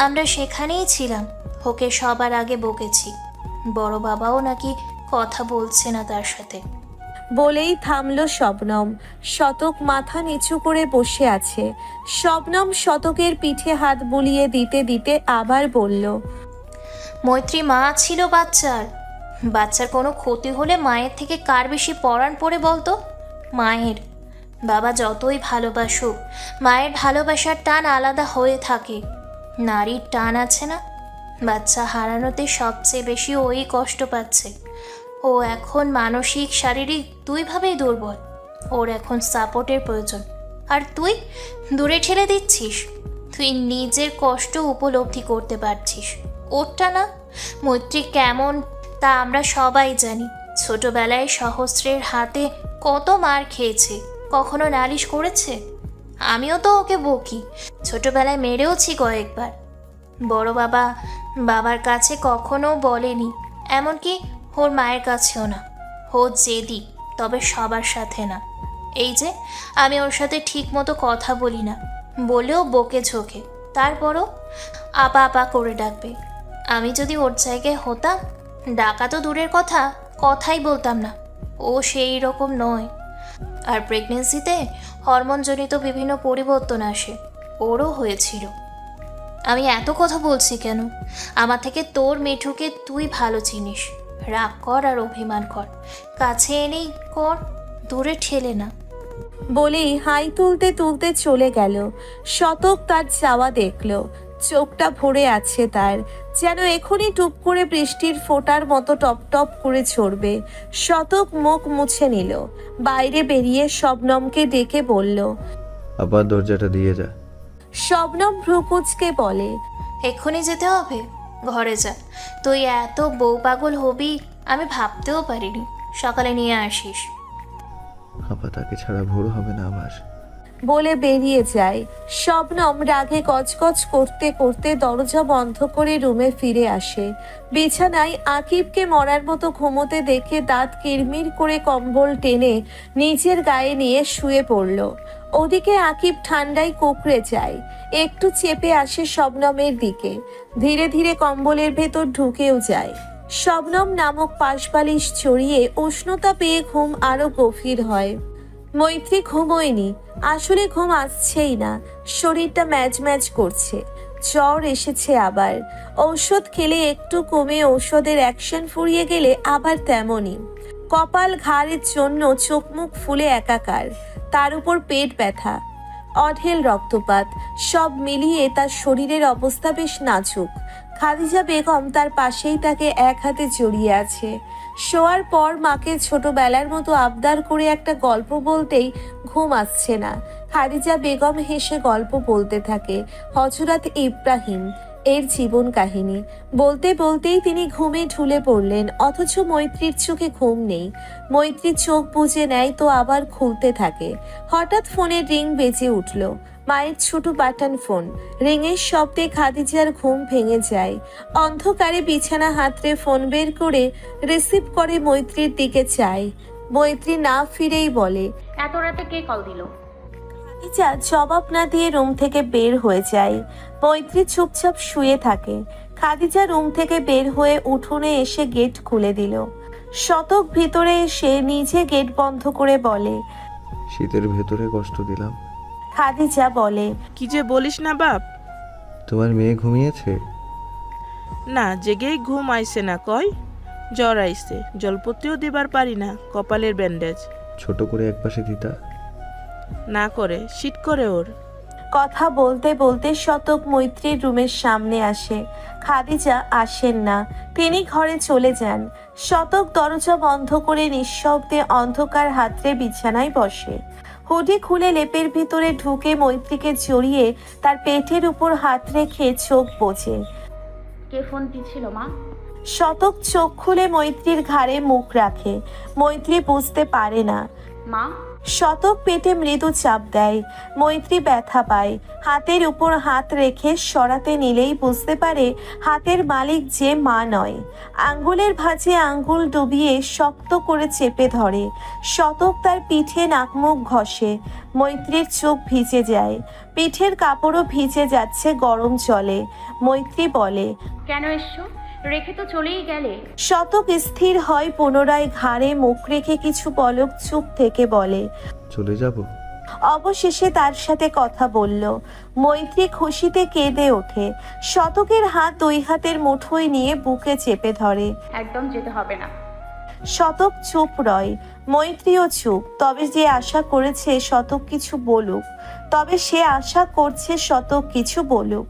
S13: আমরা সেখানেই ছিলাম, ওকে সবার আগে বকেছি। বড় বাবাও নাকি কথা বলছে না তার সাথে।
S11: বলেই থামলো শবনম। শতক মাথা নিচু করে বসে আছে। শবনম শতকের পিঠে হাত বুলিয়ে দিতে দিতে আবার বলল,
S13: মৈত্রী মা ছিল বাচ্চার। বাচ্চার কোনো ক্ষতি হলে মায়ের থেকে কার বেশি পরাণ পড়ে বলতো? মায়ের। বাবা যতই ভালোবাসুক, মায়ের ভালোবাসার টান আলাদা হয়ে থাকে। নারীর টান আছে না? বাচ্চা হারানোতে সবচেয়ে বেশি ওই কষ্ট পাচ্ছে। ও এখন মানসিক শারীরিক দুইভাবেই দুর্বল। ওর এখন সাপোর্টের প্রয়োজন। আর তুই দূরে ঠেলে দিচ্ছিস। তুই নিজের কষ্ট উপলব্ধি করতে পারছিস, ওরটা না। মৈত্রী কেমন তা আমরা সবাই জানি। ছোটবেলায় সহস্রের হাতে কত মার খেয়েছে, কখনো নালিশ করেছে? আমিও তো ওকে বকি, ছোটবেলায় মেরেওছি কয়েকবার। বড় বাবা বাবার কাছে কখনো বলেনি, এমনকি ওর মায়ের কাছেও না। ও জেদি, তবে সবার সাথে না। এই যে আমি ওর সাথে ঠিক মতো কথা বলি না বলেও বকে ঝোঁকে, তারপরও আপা আপা করে ডাকবে। আমি যদি ওর জায়গায় হতাম, ডাকা তো দূরের কথা, কথাই বলতাম না। ও সেই রকম নয়। আর প্রেগনেন্সিতে হরমোনজনিত বিভিন্ন পরিবর্তন আসে, ওরও হয়েছিল। আমি এত কথা বলছি কেন? আমার থেকে তোর মিঠুকে তুই ভালো চিনিস। রাগ কর আর অভিমান কর, কাছে এনেই কর, দূরে ঠেলে না।
S11: বলেই হাই তুলতে তুলতে চলে গেল। শতক তার যাওয়া দেখল, চোখটা ভরে আছে তার, যেন এখনই টুপ করে বৃষ্টির ফোঁটার মতো টপ টপ করে ঝরবে। শতক মুখ মুছে নিল, বাইরে বেরিয়ে শবনমকে ডেকে বলল,
S9: আবার দরজাটা দিয়ে যা।
S11: শবনম ভ্রুকুচকে বলে,
S13: এক্ষুনি যেতে হবে? ঘরে যা। তুই এত বউ পাগল হবি আমি ভাবতেও পারিনি। সকালে নিয়ে আসিস।
S9: আপা তাকে ছাড়া ভোর হবে না আমার।
S11: বলে বেরিয়ে যায়। শবনম রাগে গজগজ করতে করতে দরজা বন্ধ করে রুমে ফিরে আসে। বিছানায় আকিবকে মরার মতো ঘুমোতে দেখে দাঁত কিরমির করে কম্বল টেনে নিজের গায়ে নিয়ে শুয়ে পড়ল। ওদিকে আকিব ঠান্ডায় কুকড়ে যায়, একটু চেপে আসে শবনমের দিকে, ধীরে ধীরে কম্বলের ভেতর ঢুকেও যায়। শবনম নামক পাশবালিশ ছড়িয়ে উষ্ণতা পেয়ে ঘুম আরো গভীর হয়। মৈত্রী ঘুমোয়নি, আসলে ঘুম আসছেই না, শরীরটা ম্যাজ ম্যাজ করছে, জ্বর এসেছে আবার। ঔষধ খেলে একটু কমে ঔষধের অ্যাকশন ফুরিয়ে গেলে আবার তেমনই। কপাল ঘাড়ের জন্য চোখ মুখ ফুলে একাকার, তার উপর পেট ব্যথা, অঢেল রক্তপাত, সব মিলিয়ে তার শরীরের অবস্থা বেশ নাজুক। খাদিজা বেগম তার পাশেই তাকে এক হাতে জড়িয়ে আছে। শোয়ার পর মাকে ছোটবেলার মতো আবদার করে একটা গল্প বলতেই ঘুম আসছে না,
S1: খাদিজা বেগম হেসে গল্প বলতে থাকে হযরত ইব্রাহিম এর জীবন কাহিনী। বলতে বলতেই তিনি ঘুমে ঢুলে পড়লেন, অথচ মৈত্রীর চোখে ঘুম নেই। মৈত্রী চোখ বুজে নেয় তো আবার খুলতে থাকে। হঠাৎ ফোনের রিং বেজে উঠল, মায়ের ছোট বাটন ফোন। রিংয়ের শব্দে খাদিজার ঘুম ভেঙে যায়। অন্ধকারে বিছানা হাতড়ে ফোন বের করে রিসিভ করে মৈত্রীর দিকে চায়। মৈত্রী না ফিরেই বলে,
S8: এত রাতে কে কল দিল?
S1: খাদিজা জবাব না দিয়ে রুম থেকে বের হয়ে যায়। মৈত্রী চুপচাপ শুয়ে থাকে। খাদিজা রুম থেকে বের হয়ে উঠোনে এসে গেট খুলে দিল। শতক ভিতরে এসে নিজে গেট বন্ধ করে বলে,
S9: শীতের ভেতরে কষ্ট দিলাম।
S1: খাদিজা বলে,
S2: কি যে বলিস না বাপ।
S9: তোমার মেয়ে ঘুমিয়েছে?
S2: না, জেগেই ঘুম আইছে না, কয় জ্বর আইছে। জলপত্রিও দিবার পারি না, কপালের ব্যান্ডেজ।
S9: ছোট করে একপাশে দিতা।
S2: না করে, শীত করে ওর।
S1: কথা বলতে বলতে শতক মৈত্রীর রুমের সামনে আসে। খাদিজা আসেন না, তিনি ঘরে চলে যান। শতক দরজা বন্ধ করে নিঃশব্দে অন্ধকার হাতড়ে বিছানায় বসে। হুডি খুলে লেপের ভিতরে ঢুকে মৈত্রীকে জড়িয়ে তার পেটের উপর হাত রেখে চোখ বোঝে।
S8: কে ফোন দিছিল মা?
S1: শতক চোখ খুলে মৈত্রীর ঘাড়ে মুখ রাখে। মৈত্রী বুঝতে পারে না।
S8: মা?
S1: শতক পেটে মৃদু চাপ দেয়। মৈত্রী ব্যথা পায়। হাতের উপর হাত রেখে সরাতে নিলেই বুঝতে পারে হাতের মালিক যে মা নয়। আঙ্গুলের ভাঁজে আঙ্গুল ডুবিয়ে শক্ত করে চেপে ধরে। শতক তার পিঠে নাকমুখ ঘষে। মৈত্রীর চোখ ভিজে যায়, পিঠের কাপড়ও ভিজে যাচ্ছে গরম জলে। মৈত্রী বলে,
S8: কেন এসছো? রেখে তো চলেই গেলে।
S1: শতক স্থির হয়, পুনরায় ঘাড়ে মুখ রেখে কিছু পলক চুপ থেকে বলে,
S9: চলে যাব।
S1: অবশেষে তার সাথে কথা বলল। মৈত্রী খুশিতে কেঁদে ওঠে। শতকের হাত দুই হাতের মুঠোয় নিয়ে বুকে চেপে ধরে।
S8: একদম যেতে হবে না।
S1: শতক চুপ রয়, মৈত্রীও চুপ। তবে যে আশা করেছে শতক কিছু বলুক, তবে সে আশা করছে শতক কিছু বলুক।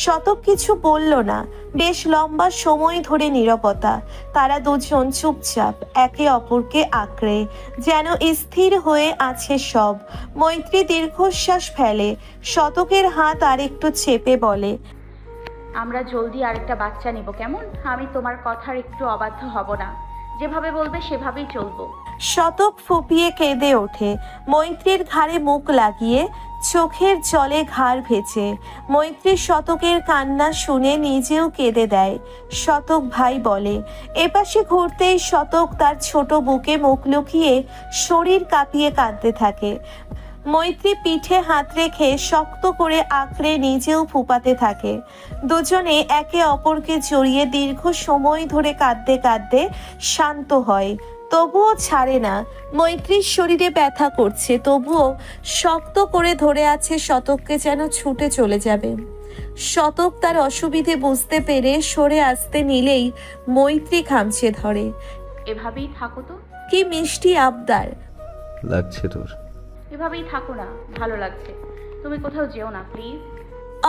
S1: শতক কিছু বলল না। বেশ লম্বা সময় ধরে নীরবতা। তারা দুজন চুপচাপ, একে অপরকে আঁকড়ে, যেন স্থির হয়ে আছে সব। মৈত্রী দীর্ঘশ্বাস ফেলে। শতকের হাত আরেকটু চেপে বলে,
S8: আমরা জলদি আরেকটা বাচ্চা নিব, কেমন? আমি তোমার কথার একটু অবাধ্য হব না। যেভাবে বলবে সেভাবেই চলবো।
S1: শতক ফুপিয়ে কেঁদে ওঠে। মৈত্রীর ঘাড়ে মুখ লাগিয়ে চোখের জলে ঘাড় ভেজে। মৈত্রী শতকের কান্না শুনে নিজেও কেঁদে দেয়। শতক ভাই বলে। এপাশে ঘুরতেই শতক তার ছোট বুকে মুখ লুকিয়ে শরীর কাঁপিয়ে কাঁদতে থাকে। মৈত্রী পিঠে হাত রেখে শক্ত করে আঁকড়ে নিজেও ফুপাতে থাকে। দুজনে একে অপরকে জড়িয়ে দীর্ঘ সময় ধরে কাঁদতে কাঁদতে শান্ত হয়। তবুও ছাড়ে না। মৈত্রীর শরীরে ব্যথা করছে, তবুও শক্ত করে ধরে আছে শতককে, যেন ছুটে চলে যাবে। শতক তার অসুবিধে বুঝতে পেরে সরে আসতে নিলেই মৈত্রী খামচে ধরে।
S8: এভাবেই থাকো তো।
S1: কি মিষ্টি আবদার
S9: লাগছে তোর।
S8: এভাবেই থাকো না, ভালো লাগছে। তুমি কোথাও যেও না প্লিজ।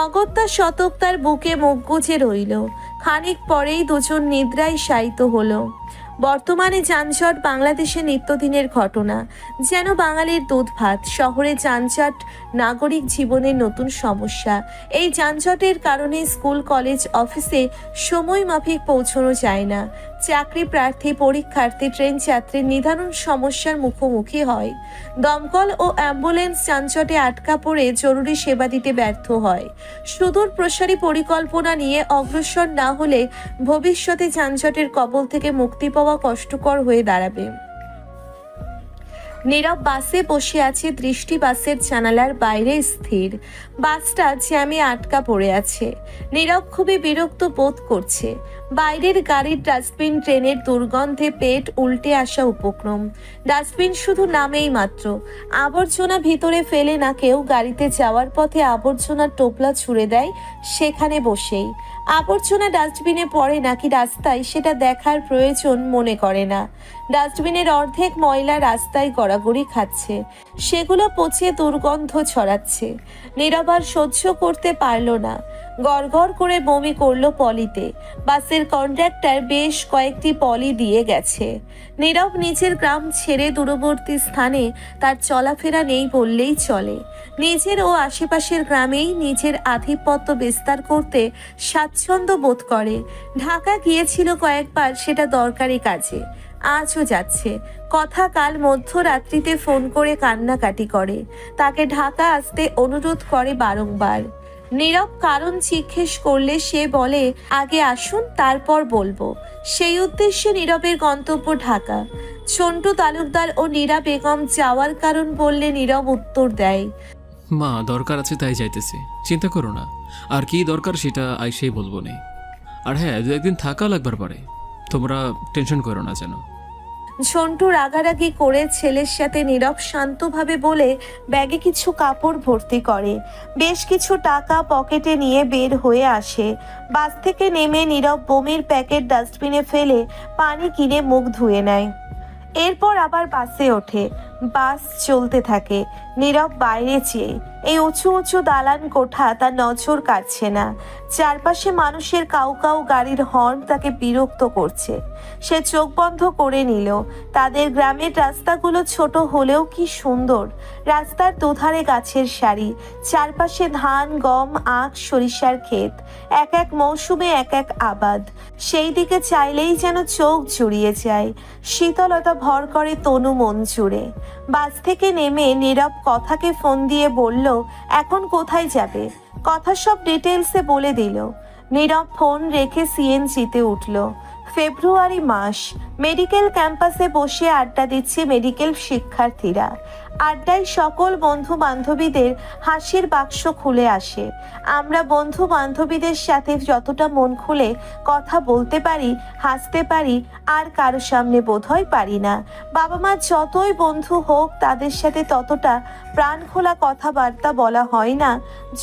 S1: অগত্যা শতক তার বুকে মুখ গুজে রইল। খানিক পরেই দুজন নিদ্রায় শায়িত হলো। বর্তমানে যানজট বাংলাদেশে নিত্যদিনের ঘটনা, যেন বাঙালির দুধ ভাত। শহরে যানজট নাগরিক জীবনের নতুন সমস্যা। এই যানজটের কারণে স্কুল, কলেজ, অফিসে সময় মাফিক পৌঁছানো যায় না। চাকরি প্রার্থী, পরীক্ষার্থী, ট্রেন যাত্রী নিদারুণ সমস্যার মুখোমুখি হয়। দমকল ও অ্যাম্বুলেন্স যানজটে আটকা পড়ে জরুরি সেবা দিতে ব্যর্থ হয়। সুদূর প্রসারী পরিকল্পনা নিয়ে অগ্রসর না হলে ভবিষ্যতে যানজটের কবল থেকে মুক্তি পাওয়া কষ্টকর হয়ে দাঁড়াবে। নীরব বাসে বসে আছে, দৃষ্টি বাসের জানালার বাইরে স্থির। বাসটা জ্যামে আটকা পড়ে আছে। নীরব খুবই বিরক্ত বোধ করছে। বাইরের গাড়ির ডাস্টবিন, ট্রেনের দুর্গন্ধে পেট উল্টে আসা উপক্রম। ডাস্টবিন শুধু নামেই মাত্র, আবর্জনা ভিতরে ফেলে না কেউ। গাড়িতে যাওয়ার পথে আবর্জনার টোপলা ছুঁড়ে দেয় সেখানে বসেই।
S11: আবর্জনা ডাস্টবিনে পড়ে নাকি রাস্তায় সেটা দেখার প্রয়োজন মনে করে না। ডাস্টবিনের অর্ধেক ময়লা রাস্তায় গড়াগড়ি খাচ্ছে, সেগুলো পচে দুর্গন্ধ ছড়াচ্ছে। নীরব আর সহ্য করতে পারল না, গড়গড় করে বমি করলো পলিতে। বাসের কন্ডাক্টর বেশ কয়েকটি পলি দিয়ে গেছে। নীরব নিজের গ্রাম ছেড়ে দূরবর্তী স্থানে তার চলাফেরা নেই বললেই চলে। নিজের ও আশেপাশের গ্রামেই নিজের আধিপত্য বিস্তার করতে স্বাচ্ছন্দ্য বোধ করে। ঢাকা গিয়েছিল কয়েকবার, সেটা দরকারি কাজে, আজও যাচ্ছে। কথা কাল মধ্যরাত্রিতে ফোন করে কান্নাকাটি করে, তাকে ঢাকা আসতে অনুরোধ করে বারংবার। নীরব কারণ জিজ্ঞেস করলে সে বলে আগে আসুন তারপর বলবো। সেই উদ্দেশ্যে নীরবের গন্তব্য ঢাকা। সন্টু তালুকদার ও নীরা বেগম যাওয়ার কারণ বললে নীরব উত্তর দেয়,
S14: মা দরকার আছে তাই যাইতেছি, চিন্তা করো না, আর কি দরকার সেটা আইসেই বলবো নেই। আর হ্যাঁ, 2 একদিন থাকা লাগবার পারে, তোমরা টেনশন করো না যেন।
S11: সন্টু রাগারাগি করে ছেলের সাথে নীরব শান্তভাবে বলে ব্যাগে কিছু কাপড় ভর্তি করে। বেশ কিছু টাকা পকেটে নিয়ে বের হয়ে আসে। বাস থেকে নেমে নীরব বমির প্যাকেট ডাস্টবিনে ফেলে পানি কিনে মুখ ধুয়ে নেয়। এরপর আবার বাসে ওঠে। বাস চলতে থাকে। নীরব বাইরে চেয়ে, এই উঁচু উঁচু দালান কোঠা তার নজর কাটছে না। চারপাশে মানুষের কাউ কাউ গাড়ির হর্ন তাকে বিরক্ত করছে। সে চোখ বন্ধ করে নিল। তাদের গ্রামের রাস্তাগুলো ছোট হলেও কি সুন্দর। রাস্তার দুধারে গাছের সারি, চারপাশে ধান, গম, আখ, সরিষার ক্ষেত, এক এক মৌসুমে এক এক আবাদ। সেই দিকে চাইলেই যেন চোখ জুড়িয়ে যায়। শীতলতা ভর করে তনু মন জুড়ে। বাস থেকে নেমে নীরব কথাকে ফোন দিয়ে বলল এখন কোথায় যাবে। কথা সব ডিটেলসে বলে দিল। নীরব ফোন রেখে সিএনজিতে উঠল। ফেব্রুয়ারি মাস। মেডিকেল ক্যাম্পাসে বসে আড্ডা দিচ্ছে মেডিকেল শিক্ষার্থীরা। আড্ডায় সকল বন্ধু বান্ধবীদের হাসির বাক্স খুলে আসে। আমরা বন্ধু বান্ধবীদের সাথে যতটা মন খুলে কথা বলতে পারি, হাসতে পারি, আর কারো সামনে বোধহয় পারি না। বাবা মা যতই বন্ধু হোক, তাদের সাথে ততটা প্রাণ খোলা কথাবার্তা বলা হয় না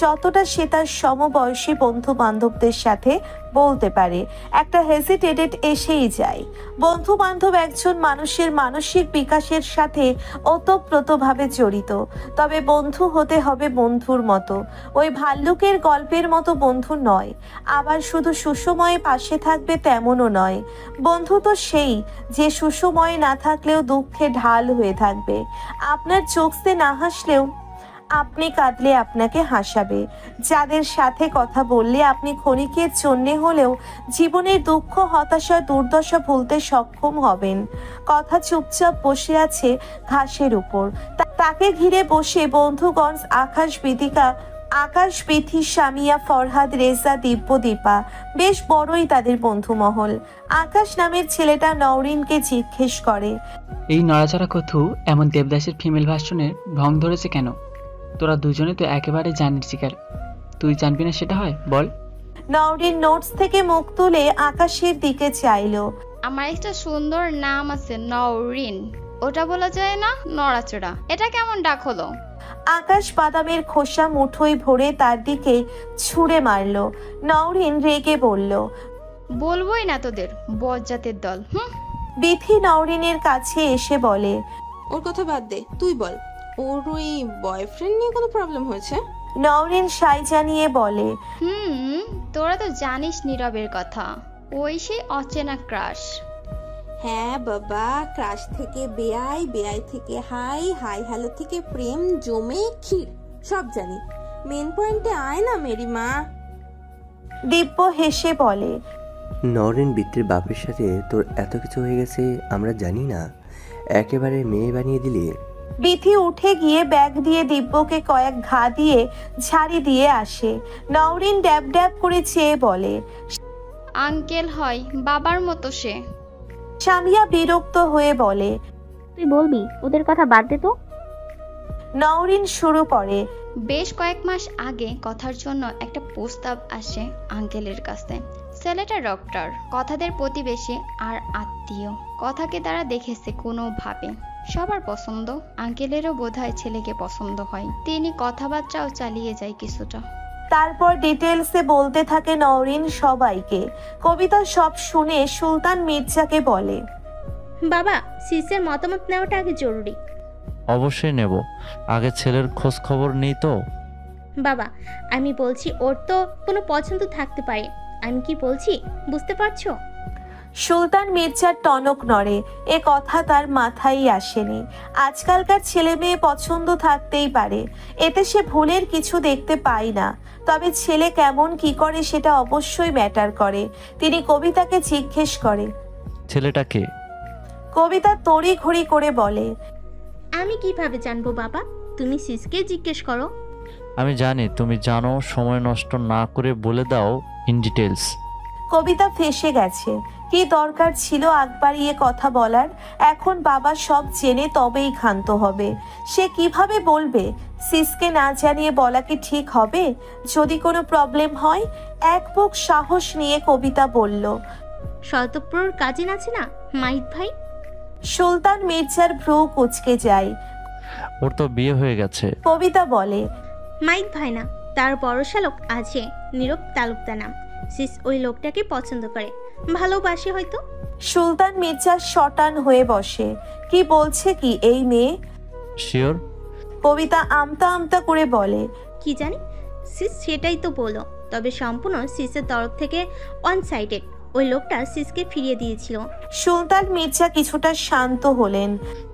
S11: যতটা সে তার সমবয়সী বন্ধু বান্ধবদের সাথে বলতে পারে। একটা হেজিটেটেড এসেই যায়। বন্ধু বান্ধব একজন মানুষের মানসিক বিকাশের সাথে ওতপ্রোতভাবে জড়িত। তবে বন্ধু হতে হবে বন্ধুর মতো, ওই ভাল্লুকের গল্পের মতো বন্ধু নয়। আবার শুধু সুসময়ে পাশে থাকবে তেমনও নয়। বন্ধু তো সেই যে সুসময়ে না থাকলেও দুঃখে ঢাল হয়ে থাকবে। আপনার চোখে না হাসলেও আপনি কাঁদলে আপনাকে হাসাবে। যাদের সাথে কথা বললে আপনি ক্ষণিকের জন্যে হলেও জীবনের দুঃখ, হতাশা, দুর্দশা ভুলতে সক্ষম হবেন। কথা চুপচাপ বসে আছে ঘাসের উপর। তাকে ঘিরে বসে বন্ধুগণ আকাশ, বিথি, সামিয়া, ফরহাদ, রেজা, দিব্য, দীপা। বেশ বড়ই তাদের বন্ধুমহল। আকাশ নামের ছেলেটা নওরিনকে জিজ্ঞেস করে,
S15: এই নড়াচড়া কথু এমন দেবদাসের ফিমেল ভার্সনের ঢং ধরেছে কেন? তোরা দুজনে তো একেবারে জানির শিকার, তুই জানবি না সেটা হয় বল?
S11: নওরিন নোটস থেকে মুখ তুলে আকাশের দিকে চাইল।
S16: আমার একটা সুন্দর নাম আছে নওরিন, ওটা বলা যায় না নড়াচড়া? এটা কেমন ডাক হলো?
S11: আকাশ বাদামের খোসা মুঠোয় ভরে তার দিকে ছুঁড়ে মারল। নওরিন রেগে বলল,
S16: বলবোই না তোদের বজ্জাতের দল।
S11: বিথি নওরিনের কাছে এসে বলে,
S17: ওর কথা বাদ দে, তুই বল, ওর ওই বয়ফ্রেন্ড নিয়ে কোনো প্রবলেম হয়েছে?
S11: নওরিন সাই জানিয়ে বলে,
S16: তোরা তো জানিস নীরবের কথা, ওই সেই অচেনা ক্রাশ।
S17: হ্যাঁ বাবা, ক্রাশ থেকে বেয়াই, বেয়াই থেকে হাই, হাই হ্যালো থেকে প্রেম, জমে ক্ষীর, সব জানি। মেন পয়েন্টে আয় না মেরি মা।
S11: দিব্য হেসে বলে,
S18: নরেন বিত্রের বাপের সাথে তোর এত কিছু হয়ে গেছে আমরা জানি না, একেবারে মেয়ে বানিয়ে দিলি।
S11: বিথি উঠে গিয়ে ব্যাগ দিয়ে দিব্যকে কয়েক ঘা দিয়ে ঝাড়ি দিয়ে আসে। নওরিন ড্যাব ড্যাব করে চেয়ে বলে,
S16: আঙ্কেল হয় বাবার মতো সে।
S11: সামিয়া বিরক্ত হয়ে বলে,
S19: তুই বলবি ওদের কথা বাদ দে তো।
S11: নওরিন শুরু করে,
S16: বেশ কয়েক মাস আগে কথার জন্য একটা প্রস্তাব আসে আঙ্কেলের কাছে। ছেলেটা ডক্টর, কথাদের প্রতিবেশী আর আত্মীয়। কথাকে তারা দেখেছে কোনোভাবে সবার পছন্দ। আঙ্কেলেরও বোধহয় ছেলেকে পছন্দ হয়। তিনি কথাবার্তাও চালিয়ে যায় কিছুটা।
S11: তারপর ডিটেলসে বলতে থাকে নওরিন সবাইকে। কবিতা সব শুনে সুলতান মির্জাকে বলে,
S19: বাবা সিসের মতামত নেওয়াটা আগে জরুরি।
S20: অবশ্যই নেব, আগে ছেলের খোঁজ খবর নেই তো।
S19: বাবা আমি বলছি ওর তো কোনো পছন্দ থাকতে পারে, আমি কি বলছি বুঝতে পারছো?
S11: সুলতান মির্জার টনক নড়ে, এ কথা তার মাথায় আসেনি। আজকালকার ছেলে মেয়ে পছন্দ থাকতেই পারে, এতে সে ভুলের কিছু দেখতে পায় না। তবে ছেলে কেমন কি করে সেটা অবশ্যই ম্যাটার করে। তিনি কবিতাকে জিজ্ঞেস করে,
S20: ছেলেটা কে?
S11: কবিতা তড়ি ঘড়ি করে বলে,
S19: আমি কিভাবে জানবো বাবা, তুমি সিসকে জিজ্ঞেস করো।
S20: আমি জানি তুমি জানো, সময় নষ্ট না করে বলে দাও ইন ডিটেলস।
S11: কবিতা ফেঁসে গেছে। কি দরকার ছিল আগ বাড়িয়ে কথা বলার? এখন বাবা সব জেনে তবেই ক্ষান্ত হবে। সে কিভাবে বলবে? সিসকে না জানিয়ে বলা কি ঠিক হবে? যদি কোনো প্রবলেম হয়? এক বুক সাহস নিয়ে কবিতা বলল,
S19: শতপ্রর কাজিন আছে না মাহিত ভাই।
S11: সুলতান মির্জার ভ্রু কুঁচকে যায়।
S20: ওর তো বিয়ে হয়ে গেছে।
S11: কবিতা বলে,
S19: মাহিত ভাই না, তার বড় শালক আছে নীরব তালুকদার নাম। সিস ওই লোকটাকে পছন্দ করে, ভালোবাসে হয়তো।
S11: সুলতান মির্জা শটান হয়ে বসে। কি বলছে কি এই মেয়ে?
S20: শিওর?
S11: কবিতা আমতা আমতা করে বলে,
S19: কি জানি সিস সেটাই তো বলো, তবে সম্পূর্ণ সিসের তরফ থেকে ওয়ান সাইডেড। ওই লোকটা সিসকে ফিরিয়ে দিয়েছিল।
S11: সুলতান মির্জা কিছুটা শান্ত হলেন।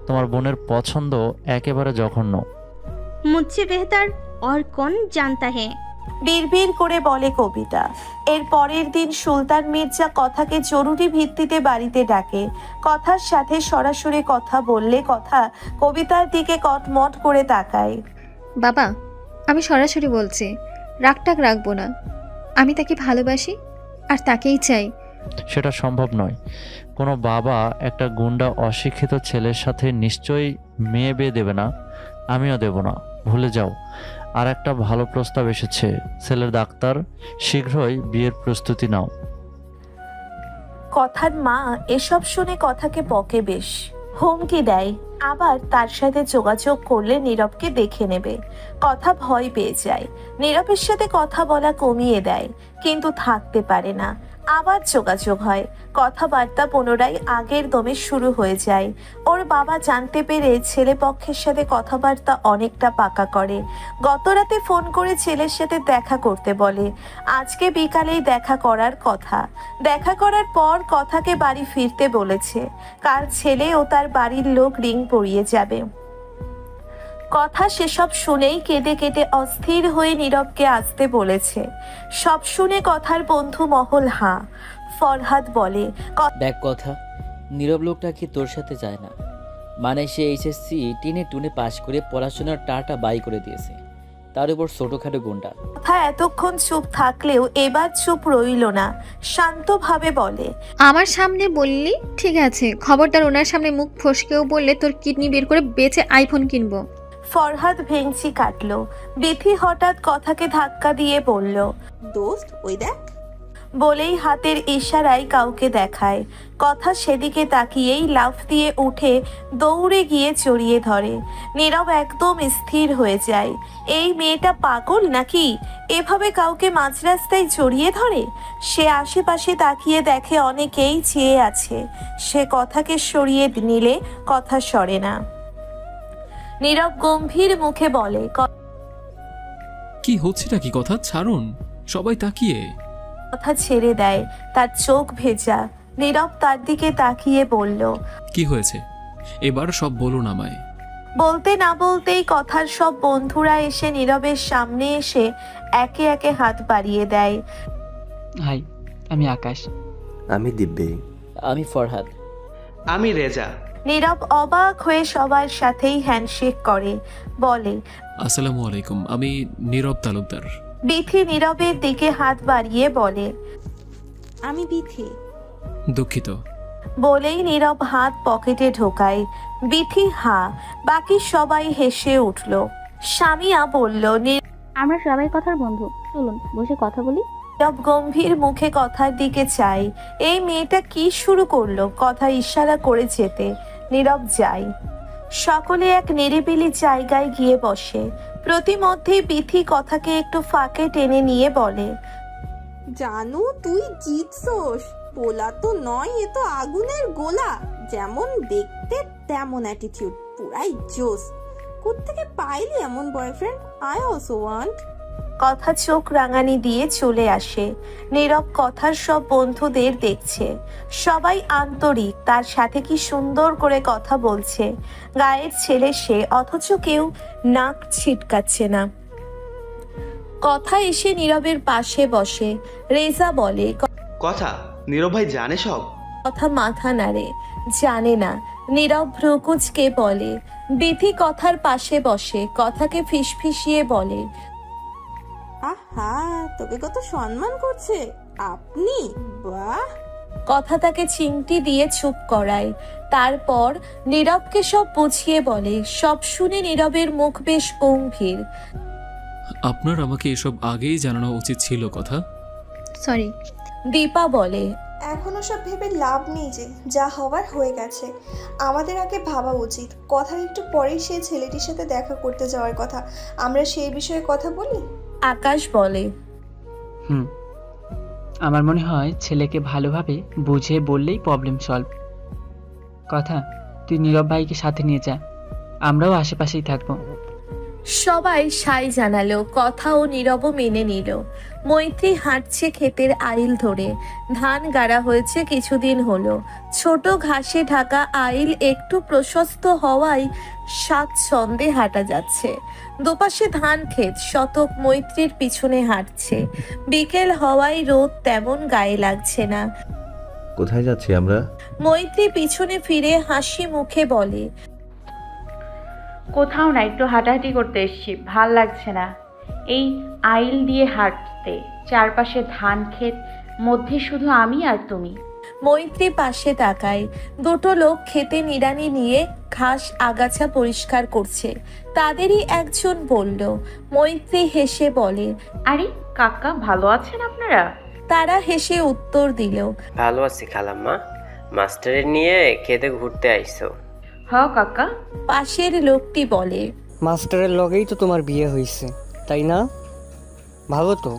S20: তোমার বোনের পছন্দ একেবারে জঘন্য।
S19: মুঝসে বেহতার और कौन जानता है?
S11: বিড়বিড় করে বলে কবিতা। এর পরের দিন সুলতান মির্জা কথাকে জরুরি ভিত্তিতে বাড়িতে ডাকে। কথার সাথে সরাসরি কথা বললে কথা কবিতার দিকে কটমট করে তাকায়।
S21: বাবা আমি সরাসরি বলছি, রাগটাক রাখবো না। আমি তাকে ভালোবাসি আর তাকেই চাই।
S20: সেটা সম্ভব নয়। কোনো বাবা একটা গুন্ডা অশিক্ষিত ছেলের সাথে নিশ্চয়ই মেয়ে বিয়ে দেবে না, আমিও দেব না, ভুলে যাও। আর একটা ভালো প্রস্তাব এসেছে, ছেলের ডাক্তার, শীঘ্রই বিয়ের প্রস্তুতি নাও।
S11: কথার মা এসব শুনে কথাকে বকে বেশ, হুমকি দেয় আবার তার সাথে যোগাযোগ করলে নীরবকে দেখে নেবে। কথা ভয় পেয়ে যায়, নীরবের সাথে কথা বলা কমিয়ে দেয়, কিন্তু থাকতে পারে না। আবার যোগাযোগ হয়, কথাবার্তা পুনরায় আগের দমে শুরু হয়ে যায়। ওর বাবা জানতে পেরে ছেলে পক্ষের সাথে কথাবার্তা অনেকটা পাকা করে। গত রাতে ফোন করে ছেলের সাথে দেখা করতে বলে। আজকে বিকালেই দেখা করার কথা। দেখা করার পর কথাকে বাড়ি ফিরতে বলেছে। কাল ছেলে ও তার বাড়ির লোক রিং পরিয়ে যাবে। কথা সেসব শুনেই কেঁদে কেটে অস্থির হয়ে নীরবকে আসতে বলেছে। সব শুনে কথার বন্ধু মহল হাঁ। ফরহাদ বলে,
S22: দেখ কথা, নীরব লোকটা কি তোর সাথে যায় না? মানে সে এইচএসসি টেনে টুনে পাশ করে পড়াশোনার টাটা বাই করে দিয়েছে, তার উপর ছোটখাটো গুন্ডা।
S11: কথা এতক্ষণ চুপ থাকলেও এবার চুপ রইল না, শান্তভাবে বলে,
S21: আমার সামনে বললি ঠিক আছে, খবরদার ওনার সামনে মুখ ফসকেও বললে তোর কিডনি বের করে বেচে আইফোন কিনবো।
S11: ফরহাদ ভেঙচি কাটলো। বিথি হঠাৎ কথাকে ধাক্কা দিয়ে বলল,
S17: দোস্ত ওই দেখ,
S11: বলেই হাতের ইশারায় কাউকে দেখায়। কথা সেদিকে তাকিয়েই লাফ দিয়ে উঠে দৌড়ে গিয়ে জড়িয়ে ধরে। নীরব একদম স্থির হয়ে যায়। এই মেয়েটা পাগল নাকি, এভাবে কাউকে মাঝ রাস্তায় জড়িয়ে ধরে? সে আশেপাশে তাকিয়ে দেখে অনেকেই চেয়ে আছে। সে কথাকে সরিয়ে নিলে কথা সরে না। নীরব গম্ভীর মুখে বলে,
S14: কি হচ্ছেটা কি? কথা ছাড়ুন, সবাই তাকিয়ে।
S11: কথা ছেড়ে দেয়, তার চোখ ভেজা। নীরব তার দিকে তাকিয়ে বলল,
S14: কি হয়েছে এবার সব বলুন আমায়।
S11: বলতে না বলতেই কথার সব বন্ধুরা এসে নীরবের সামনে এসে একে একে হাত বাড়িয়ে দেয়।
S15: হাই, আমি আকাশ।
S18: আমি দিব্যে।
S22: আমি ফরহাদ।
S23: আমি রেজা।
S11: নীরব অবাক হয়ে সবার সাথেই হ্যান্ডশেক করে, বলে,
S14: আসসালামু আলাইকুম, আমি নীরব তালুকদার।
S11: বিথি নীরবের দিকে হাত বাড়িয়ে বলে,
S17: আমি বিথি।
S14: দুঃখিত।
S11: বলেই নীরব হাত পকেটে ঢোকায়। বিথি হা, বাকি সবাই হেসে উঠল। স্বামীয়া বলল,
S19: আমরা সবাই কথার বন্ধু, চলুন বসে কথা বলি।
S11: নীরব গম্ভীর মুখে কথার দিকে চাই। এই মেয়েটা কি শুরু করলো? কথা ইশারা করে যেতে নীরব যায়। সকলে এক নিরিবিলি জায়গায় গিয়ে বসে। প্রতিমধ্যেই বিথি কথাকে একটু ফাঁকে টেনে নিয়ে বলে,
S17: জানু তুই জিতছোস, পোলা তো নয়, এ তো আগুনের গোলা। যেমন দেখতে তেমন অ্যাটিটিউড, পুরাই জোস। কোত্থেকে পাইলি এমন বয়ফ্রেন্ড? I also want.
S11: কথা চোখ রাঙানি দিয়ে চলে আসে। নীরব কথার সব বন্ধুদের দেখছে, সবাই আন্তরিক, তার সাথে কি সুন্দর করে কথা বলছে। গায়ের ছেলে সে, অথচ কেউ নাক ছিটকাচ্ছে না। কথা এসে নীরবের পাশে বসে। রেজা বলে,
S3: কথা নীরব ভাই জানে সব?
S11: কথা মাথা নাড়ে, জানে না। নীরব ভ্রুকুচকে বলে। বিথি কথার পাশে বসে, কথাকে ফিসফিসিয়ে বলে,
S17: আহা, তোকে কত সম্মান করছে আপনি, বাহ।
S11: কথা তাকে চিমটি দিয়ে চুপ করায়। তারপর নীরবকে সব বুঝিয়ে বলে। সব শুনে নীরবের মুখ বেশ গম্ভীর।
S14: আপনার আমাকে এসব আগেই জানানো উচিত ছিল। কথা
S21: সরি।
S11: দীপা বলে,
S4: এখনো সব ভেবে লাভ নেই, যে যা হওয়ার হয়ে গেছে। আমাদের আগে ভাবা উচিত। কথার একটু পরেই সেই ছেলেটির সাথে দেখা করতে যাওয়ার কথা, আমরা সেই বিষয়ে কথা বলি।
S11: আকাশ বলে,
S15: আমার মনে হয় ছেলেকে ভালোভাবে বুঝিয়ে বললেই প্রবলেম সলভ। কথা, তুই নীরব ভাইকে সাথে নিয়ে যা, আমরাও আশেপাশেই থাকবো।
S11: সবাই সাই জানালো। কথা ও নীরব মেনে নিল। মৈত্রী হাঁটছে ক্ষেতের আইল ধরে। ধান গাড়া হয়েছে কিছুদিন হলো। ছোট ঘাসে ঢাকা আইল একটু প্রশস্ত হওয়ায় স্বাচ্ছন্দ্যে হাঁটা যাচ্ছে। দুপাশে ধান ক্ষেত। শতক মৈত্রীর পিছনে হাঁটছে। বিকেল হওয়ায় রোদ তেমন গায়ে লাগছে না।
S9: কোথায় যাচ্ছি আমরা?
S11: মৈত্রী পিছনে ফিরে হাসি মুখে বলে,
S8: কোথাও না, একটু হাঁটাহাঁটি করতে এসেছি, ভাল লাগছে না এই আইল দিয়ে হাঁটতে। চারপাশে ধান ক্ষেত, মধ্যে শুধু আমি আর তুমি।
S11: মৈত্রী পাশে তাকায়। দুটো লোক খেতে নিড়ানি নিয়ে ঘাস আগাছা পরিষ্কার করছে। তাদেরই একজন বলল। মৈত্রী হেসে বলে,
S8: আরে কাকা, ভালো আছেন আপনারা?
S11: তারা হেসে উত্তর দিল,
S23: ভালো আছি খালাম্মা, মাস্টারের নিয়ে খেতে ঘুরতে আইছো?
S8: হ কাকা।
S11: পাশের লোকটি বলে,
S24: মাস্টারের লগেই তো তোমার বিয়ে হয়েছে, তাই না? ভালো তো,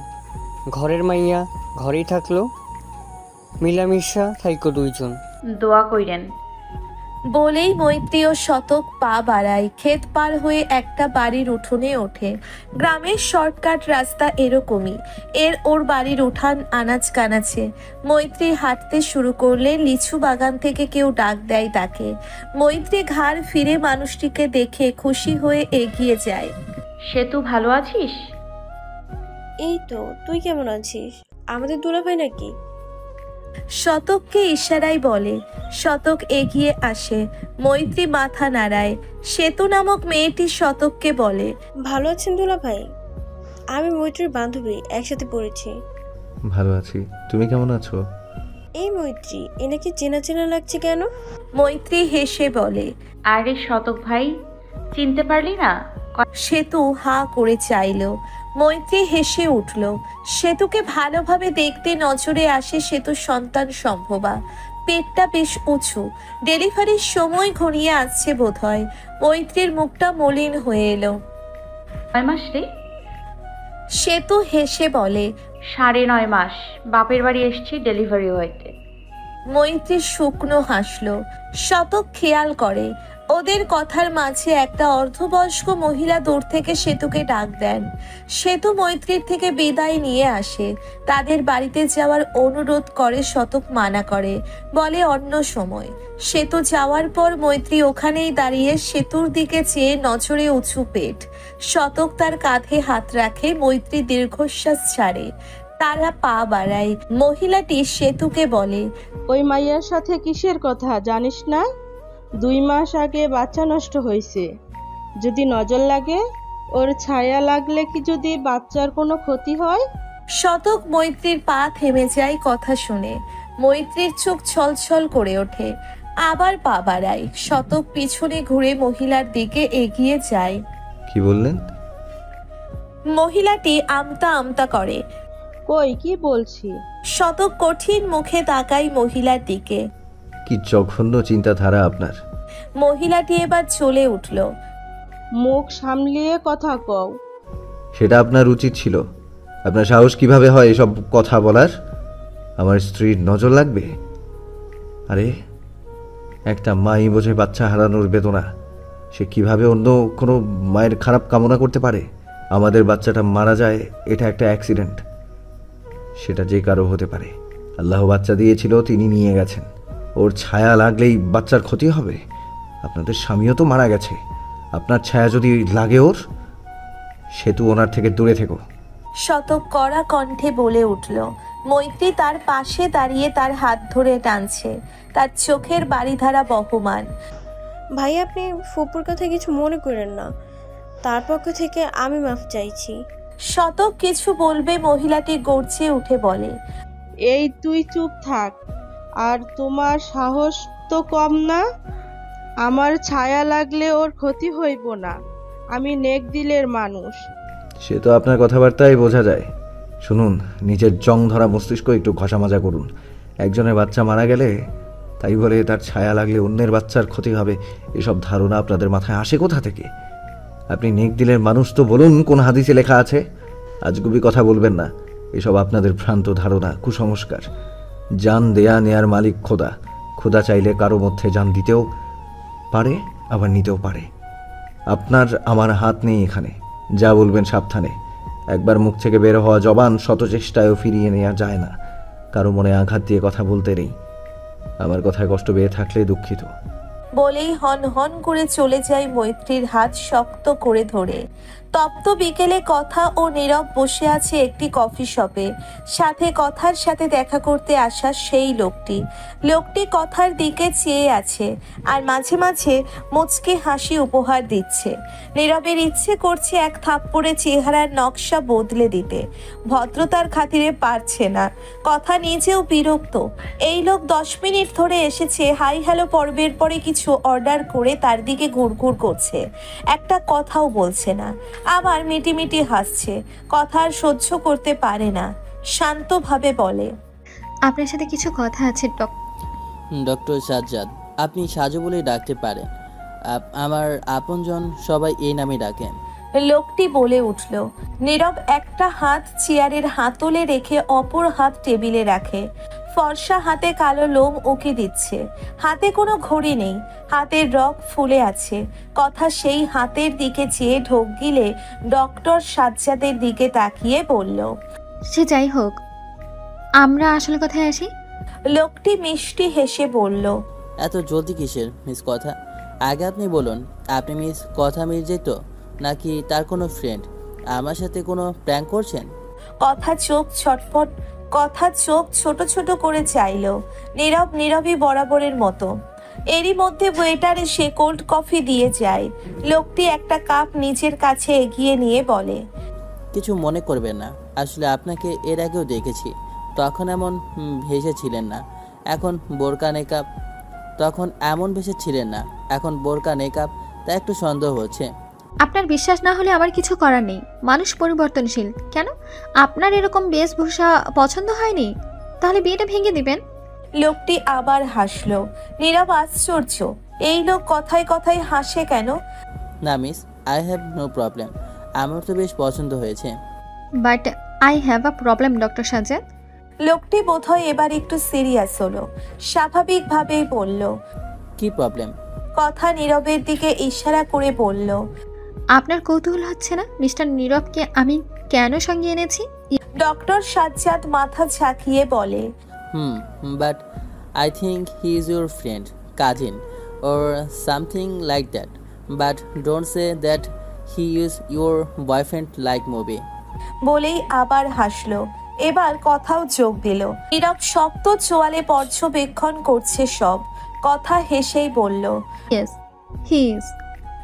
S24: ঘরের মাইয়া ঘরেই থাকলো, মিলামিশা থাইকো দুইজন।
S8: দোয়া কইরেন।
S11: বলেই মৈত্রী ও শতক পা বাড়ায়। ক্ষেত পার হয়ে একটা বাড়ির উঠোনে ওঠে। গ্রামের শর্টকাট রাস্তা এরকমই। ওর বাড়ির উঠান আনাচ কানাচে। মৈত্রী হাঁটতে শুরু করলে লিচু বাগান থেকে কেউ ডাক দেয় তাকে। মৈত্রী ঘাড় ফিরে মানুষটিকে দেখে খুশি হয়ে এগিয়ে যায়।
S8: সেতু, ভালো আছিস?
S25: এই তো, তুই কেমন আছিস? আমাদের দুলাভাই নাকি?
S11: শতককে ইশারায় বলে। শতক এগিয়ে আসে। মৈত্রী মাথা নাড়ায়। সেতু নামক মেয়েটি শতককে বলে,
S25: ভালো আছেন দুলাভাই? আমি মৈত্রীর বান্ধবী, একসাথে পড়েছি।
S9: ভালো আছি, তুমি কেমন আছো?
S25: এই মৈত্রী, এনাকে চেনা চেনা লাগছে কেন?
S11: মৈত্রী হেসে বলে,
S8: আরে শতক ভাই, চিনতে পারলি না?
S11: সেতু হা করে চাইল। মৈত্রী হেসে উঠল। সেতুকে ভালোভাবে দেখতে নজরে আসে সেতুর সন্তান সম্ভবা। পেটটা বেশ উঁচু। ডেলিভারির সময় ঘনিয়ে আসছে বোধহয়। মৈত্রীর মুখটা মলিন হয়ে এলো।
S8: 9 মাস রে?
S11: সেতু হেসে বলে,
S8: 9.5 মাস। বাপের বাড়ি এসছি ডেলিভারি হইতে।
S11: মৈত্রী শুকনো হাসলো। শতক খেয়াল করে ওদের কথার মাঝে একটা অর্ধবয়স্ক মহিলা দূর থেকে সেতুকে ডাক দেন। সেতু মৈত্রীর থেকে বিদায় নিয়ে আসে। তাদের বাড়িতে যাওয়ার অনুরোধ করে। শতক মানা করে, বলে অন্য সময়। সেতু যাওয়ার পর মৈত্রী ওখানেই দাঁড়িয়ে সেতুর দিকে চেয়ে নজরে উঁচু পেট। শতক তার কাঁধে হাত রাখে। মৈত্রী দীর্ঘশ্বাস ছাড়ে। তারা পা বাড়ায়। মহিলাটি সেতুকে বলে,
S26: ওই মাইয়ার সাথে কিসের কথা জানিস না? 2 মাস আগে বাচ্চা নষ্ট হয়েছে। যদি নজর লাগে, ওর ছায়া লাগলে কি যদি বাচ্চার কোনো ক্ষতি হয়?
S11: শতক মৈত্রীর পা থেমে যায় কথা শুনে। মৈত্রীর চোখ ছলছল করে ওঠে। আবার পা বাড়ায়। শতক পিছনে ঘুরে মহিলার দিকে এগিয়ে যায়।
S9: কি বললেন?
S11: মহিলাটি আমতা আমতা করে।
S26: কই, কি বলছি?
S11: শতক কঠিন মুখে তাকায় মহিলার দিকে।
S9: কি জঘন্য চিন্তাধারা আপনার।
S11: মহিলাটি এবার চলে উঠল।
S26: মুখ সামলিয়ে কথা কও।
S9: সেটা আপনার উচিত ছিল। আপনার সাহস কিভাবে হয় এসব কথা বলার? আমার স্ত্রীর নজর লাগবে? আরে একটা মাই বোঝে বাচ্চা হারানোর বেদনা। সে কিভাবে অন্য কোনো মায়ের খারাপ কামনা করতে পারে? আমাদের বাচ্চাটা মারা যায়, এটা একটা অ্যাক্সিডেন্ট। সেটা যে কারো হতে পারে। আল্লাহ বাচ্চা দিয়েছিল, তিনি নিয়ে গেছেন। ওর ছায়া লাগলেই বাচ্চার ক্ষতি হবে? আপনাদের স্বামীও তো মারা গেছে। আপনার ছায়া যদি লাগে ওর, সেতু ওনার থেকে দূরে থেকো।
S11: শতক কড়া কণ্ঠে বলে উঠল। মৈত্রী তার পাশে দাঁড়িয়ে তার হাত ধরে টানছে, তার চোখের বাড়িধারা বহমান।
S25: ভাই আপনি ফুপুর কথা কিছু মনে করেন না, তার পক্ষ থেকে আমি মাফ চাইছি।
S11: শতক কিছু বলবে, মহিলাটি গর্জে উঠে বলে,
S26: এই তুই চুপ থাক। আর তোমার সাহস তো কম না। আমার ছায়া লাগলে ওর ক্ষতি হইব না। আমি নেক দিলের মানুষ।
S9: সে তো আপনার কথাবার্তায় বোঝা যায়। শুনুন, নিজের জং ধরা মস্তিষ্ক একটু ঘষামাজা করুন। একজনের বাচ্চা মারা গেলে তাই বলে তার ছায়া লাগলে অন্যের বাচ্চার ক্ষতি হবে, এসব ধারণা আপনাদের মাথায় আসে কোথা থেকে? আপনি নেক দিলের মানুষ তো বলুন, কোন হাদিসে লেখা আছে? আজগুবি কথা বলবেন না। এসব আপনাদের ভ্রান্ত ধারণা, কুসংস্কার। জান দেয়া নেয়ার মালিক খোদা। খোদা চাইলে কারো মধ্যে জান দিতেও পারে, আবার নিতেও পারে। আপনার আমার হাত নেই এখানে। যা বলবেন সাবধানে। একবার মুখ থেকে বের হওয়া জবান শত চেষ্টায়ও ফিরিয়ে নেওয়া যায় না। কারো মনে আঘাত দিয়ে কথা বলতে নেই। আমার কথায় কষ্ট পেয়ে থাকলে দুঃখিত।
S11: বলেই হন হন করে চলে যায় মৈত্রীর হাত শক্ত করে ধরে। তপ্ত বিকেলে কথা ও নীরব বসে আছে একটি কফি শপে। সাথে কথার সাথে দেখা করতে আসা সেই লোকটি কথার দিকে চেয়ে আছে আর মাঝে মাঝে মুচকি হাসি উপহার দিচ্ছে। নীরবের ইচ্ছে করছে এক থাপ্পড়ে চেহারার নকশা বদলে দিতে, ভদ্রতার খাতিরে পারছে না। কথা নিজেও বিরক্ত। এই লোক 10 মিনিট ধরে এসেছে, হাই হ্যালো পর্বের পরে কিছু অর্ডার করে তার দিকে ঘুরঘুর করছে, একটা কথাও বলছে না। আবার মিটিমিটি হাসছে। কথা আর সহ্য করতে পারে না, শান্তভাবে বলে,
S21: আপনার সাথে কিছু কথা আছে
S22: ডক্টর সাজ্জাদ। আপনি সাজু বলেই ডাকতে পারেন। আমার আপনজন সবাই এই নামে ডাকেন।
S11: লোকটি বলে উঠল। নীরব একটা হাত চেয়ারের হাতলে রেখে অপর হাত টেবিলে রাখে। ফর্সা হাতে কালো লোম উঁকি দিচ্ছে। হাতে কোনো ঘড়ি নেই, হাতের রগ ফুলে আছে। কথা সেই হাতের দিকে চেয়ে ঢোক গিলে ডক্টর সাজ্জাদের দিকে তাকিয়ে বলল,
S21: সে যাই হোক, আমরা আসলে কথায় আসি।
S11: লোকটি মিষ্টি হেসে বলল,
S22: এত জলদি কিসের মিস কথা? আগে আপনি বলুন, আপনি মিস কথা মির্জে তো, নাকি তার কোনো ফ্রেন্ড? আমার সাথে কোনো প্র্যাঙ্ক করছেন?
S11: কথা চোখ ছোট ছোট করে চাইল। নীরবই বরাবরের মতো। এরই মধ্যে ওয়েটার এসে কোল্ড কফি দিয়ে যায়। লোকটি একটা কাপ নিজের কাছে এগিয়ে নিয়ে বলে,
S22: কিছু মনে করবেন না, আসলে আপনাকে এর আগেও দেখেছি। তখন এমন ভেসেছিলেন না, এখন বোরকা নেকাব। তখন এমন ভেসেছিলেন না, এখন বোরকা নেকাব, তা একটু সন্দেহ হচ্ছে।
S21: আপনার বিশ্বাস না হলে আমার কিছু করার নেই। মানুষ পরিবর্তনশীল। কেন আপনার এরকম বেশভূষা পছন্দ হয়নি? তাহলে বিয়েটা ভেঙে দিবেন।
S11: লোকটি আবার হাসলো। নীরব আশ্চর্য, এই লোক কথায় কথায় হাসে কেন?
S22: না miss, I have no problem. আমার তো বেশ পছন্দ হয়েছে।
S21: But I have a problem doctor Sajjad.
S11: লোকটি বোধহয় এবার একটু সিরিয়াস হলো। স্বাভাবিকভাবেই বলল,
S22: কি প্রবলেম?
S11: কথা নীরবের দিকে ইশারা করে বলল,
S21: আপনার কৌতূহল হচ্ছে না মিস্টার নীরবকে আমি কেন সঙ্গে এনেছি?
S11: ডক্টর সাজ্জাদ মাথা ঝাঁকিয়ে বলে,
S22: but I think he is your friend, cousin or something like that. But don't say that he is your boyfriend like movie.
S11: বলেই আবার হাসলো। এবার কথাও যোগ দিল। নীরব শক্ত চোয়ালে পর্যবেক্ষণ করছে সব। কথা হেসেই বলল,
S21: yes he is.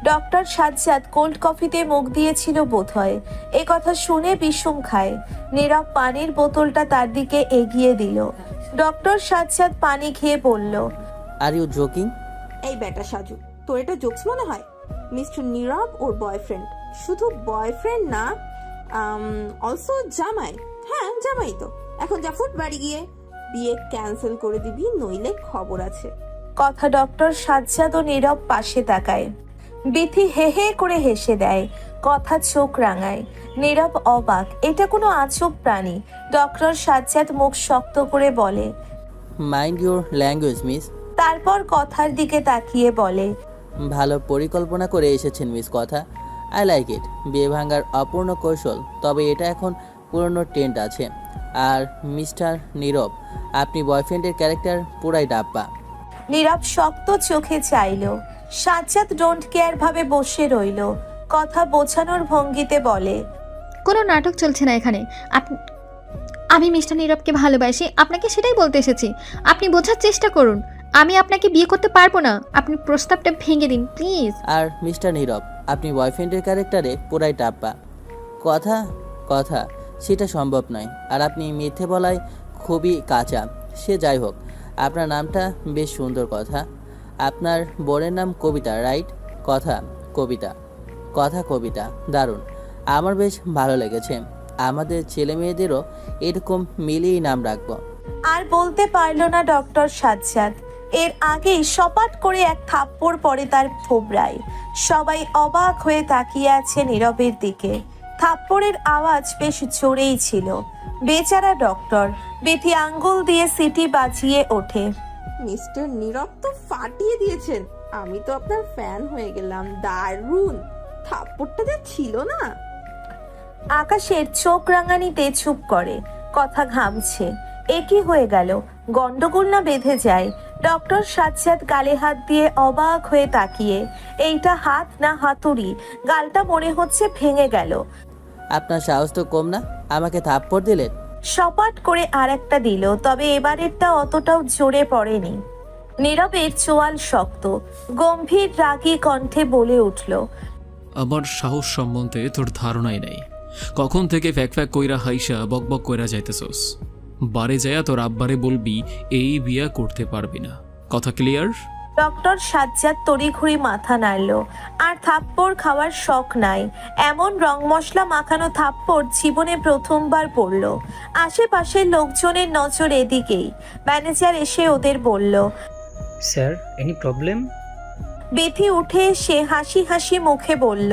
S11: Doctor Sajjad cold কফিতে মুখ দিয়েছিল বোধহয়। এ কথা শুনে বিষম খায়। নীরব পানির বোতলটা তার দিকে এগিয়ে দিল। ডক্টর সাজ্জাদ পানি খেয়ে বলল,
S22: আর ইউ জোকিং?
S17: এই বেটা সাজু, তোর এটা জোকস মনে হয়? মিস্টার নীরব ওর বয়ফ্রেন্ড, শুধু বয়ফ্রেন্ড না, অলসো জামাই। হ্যাঁ জামাই তো। এখন যা ফুট বাড়ি গিয়ে বিয়ে ক্যান্সেল করে দিবি, নইলে খবর আছে।
S11: কথা ডক্টর সাজ্জাদ ও নীরব পাশে তাকায়। বিথি হে হে করে হেসে দেয়। কথা চোখ রাঙায়। নীরব অবাক, এটা কোনো আজব প্রাণী। ডক্টর সাজ্জাদ মুখ শক্ত করে বলে,
S22: মাইন্ড ইউর ল্যাঙ্গুয়েজ মিস।
S11: তারপর কথার দিকে তাকিয়ে বলে,
S22: ভালো পরিকল্পনা করে এসেছেন মিস কথা। I like it. বিয়ে ভাঙার অপূর্ণ কৌশল, তবে এটা এখন পুরনো ট্রেন্ড আছে। আর মিস্টার নীরব, আপনি বয়ফ্রেন্ডের ক্যারেক্টার পুরাই ডাব্বা।
S11: নীরব শক্ত চোখে চাইল। সাজ্জাদ ডোন্ট কেয়ার ভাবে বসে রইল। কথা বোঝানোর ভঙ্গিতে বলে,
S21: কোনো নাটক চলছে না এখানে। আমি মিস্টার নীরবকে ভালোবাসি, আপনাকে সেটাই বলতে এসেছি। আপনি বোঝার চেষ্টা করুন, আমি আপনাকে বিয়ে করতে পারবো না। আপনি প্রস্তাবটা ভেঙে দিন প্লিজ।
S22: আর মিস্টার নীরব, আপনি বয়ফ্রেন্ডের ক্যারেক্টারে পুরাই ডাব্বা। কথা সেটা সম্ভব নয়। আর আপনি মিথ্যে বলায় খুবই কাঁচা। সে যাই হোক, আপনার নামটা বেশ সুন্দর কথা। আপনার বোনের নাম কবিতা, রাইট? কবিতা দারুণ। আমার বেশ ভালো লেগেছে। আমাদের ছেলে মেয়েদেরও এরকম মিলিয়েই নাম রাখবো।
S11: আর বলতে পারল না ডক্টর সাজ্জাদ। এর আগেই সপাট করে এক থাপ্পড় পড়ে তার থোবরায়। সবাই অবাক হয়ে তাকিয়ে আছে নীরবের দিকে। থাপ্পড়ের আওয়াজ বেশ জোরেই ছিল। বেচারা ডক্টর। বিথি আঙ্গুল দিয়ে সিটি বাজিয়ে ওঠে,
S17: মিস্টার নীরব তো ফাটিয়ে দিয়েছেন। আমি তো আপনার ফ্যান হয়ে গেলাম। দারুণ। থাপ্পড়টা যা ছিল না।
S11: আকাশের চোখ রাঙানিতে চুপ করে। কথা ঘামছে। একই হয়ে গেল, গন্ডগোল না বেঁধে যায়। ডক্টর সাজ্জাদ গালে হাত দিয়ে অবাক হয়ে তাকিয়ে। এইটা হাত না হাতুড়ি? গালটা মনে হচ্ছে ভেঙে গেল।
S22: আপনার সাহস তো কম না, আমাকে থাপ্পড় দিলেন।
S11: সপাট করে আর একটা দিল, তবে এবারেরটা অতটাও জোরে পড়েনি। নীরবের চোয়াল শক্ত। গম্ভীর রাগী কণ্ঠে বলে উঠল,
S14: আমার সাহস সম্বন্ধে তোর ধারণাই নেই। কখন থেকে ফ্যাক ফ্যাক কইরা হাইসা বকবক কইরা যাইতেছস। বারে যায়া তোর আব্বারে বলবি এই বিয়া করতে পারবি না। কথা ক্লিয়ার?
S11: ডক্টর সাজ্জাদ তড়িঘড়ি মাথা নাড়ল। আর থাপ্পড় খাওয়ার শখ নাই। এমন রং মশলা মাখানো থাপ্পড় জীবনে প্রথমবার পড়ল। আশেপাশের লোকজনের নজর এদিকেই। ম্যানেজার এসে ওদের বলল,
S5: স্যার, এনি প্রবলেম?
S11: বিথি উঠে এসে হাসি হাসি মুখে বলল,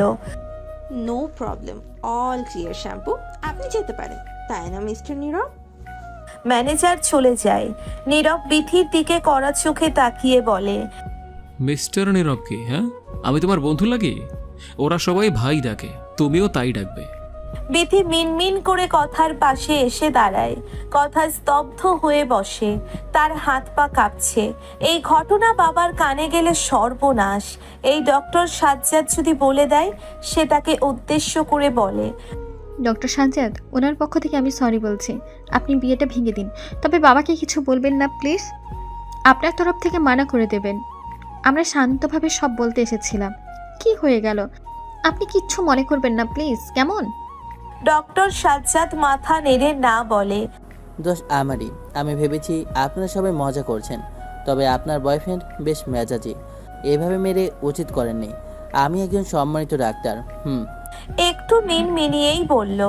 S17: no problem, all clear shampoo. আপনি যেতে পারেন, তাই না মিস্টার নীরব?
S11: ম্যানেজার চলে যায়। নীরব বিথির দিকে কড়া চোখে তাকিয়ে বলে,
S14: মিস্টার নীরব কি? হ্যাঁ, আমি তোমার বন্ধু লাগি? ওরা সবাই ভাই ডাকে, তুমিও তাই ডাকবে।
S11: বিথি মিনমিন করে কথার পাশে এসে দাঁড়ায়। কথা স্তব্ধ হয়ে বসে। তার হাত পা কাঁপছে। এই ঘটনা বাবার কানে গেলে সর্বনাশ। এই ডক্টর সাজ্জাদ যদি বলে দেয়, সে তাকে উদ্দেশ্য করে বলে,
S21: ডক্টর সাজ্জাদ, ওনার পক্ষ থেকে আমি সরি বলছি। আপনি বিয়েটা ভেঙে দিন, তবে বাবাকে কিছু বলবেন না প্লিজ। আপনার তরফ থেকে মানা করে দেবেন। আমরা শান্তভাবে সব বলতে এসেছিলাম। কি হয়ে গেল? আপনি কিচ্ছু মনে করবেন না প্লিজ, কেমন?
S11: ডক্টর সাজ্জাদ মাথা নেড়ে না বলে,
S22: দোষ আমারই। আমি ভেবেছি আপনারা সবাই মজা করছেন, তবে আপনার বয়ফ্রেন্ড বেশ মেজাজি। এভাবে মেরে উচিত করেননি। আমি একজন সম্মানিত ডাক্তার।
S11: একটু মিনমিনিয়েই বলল।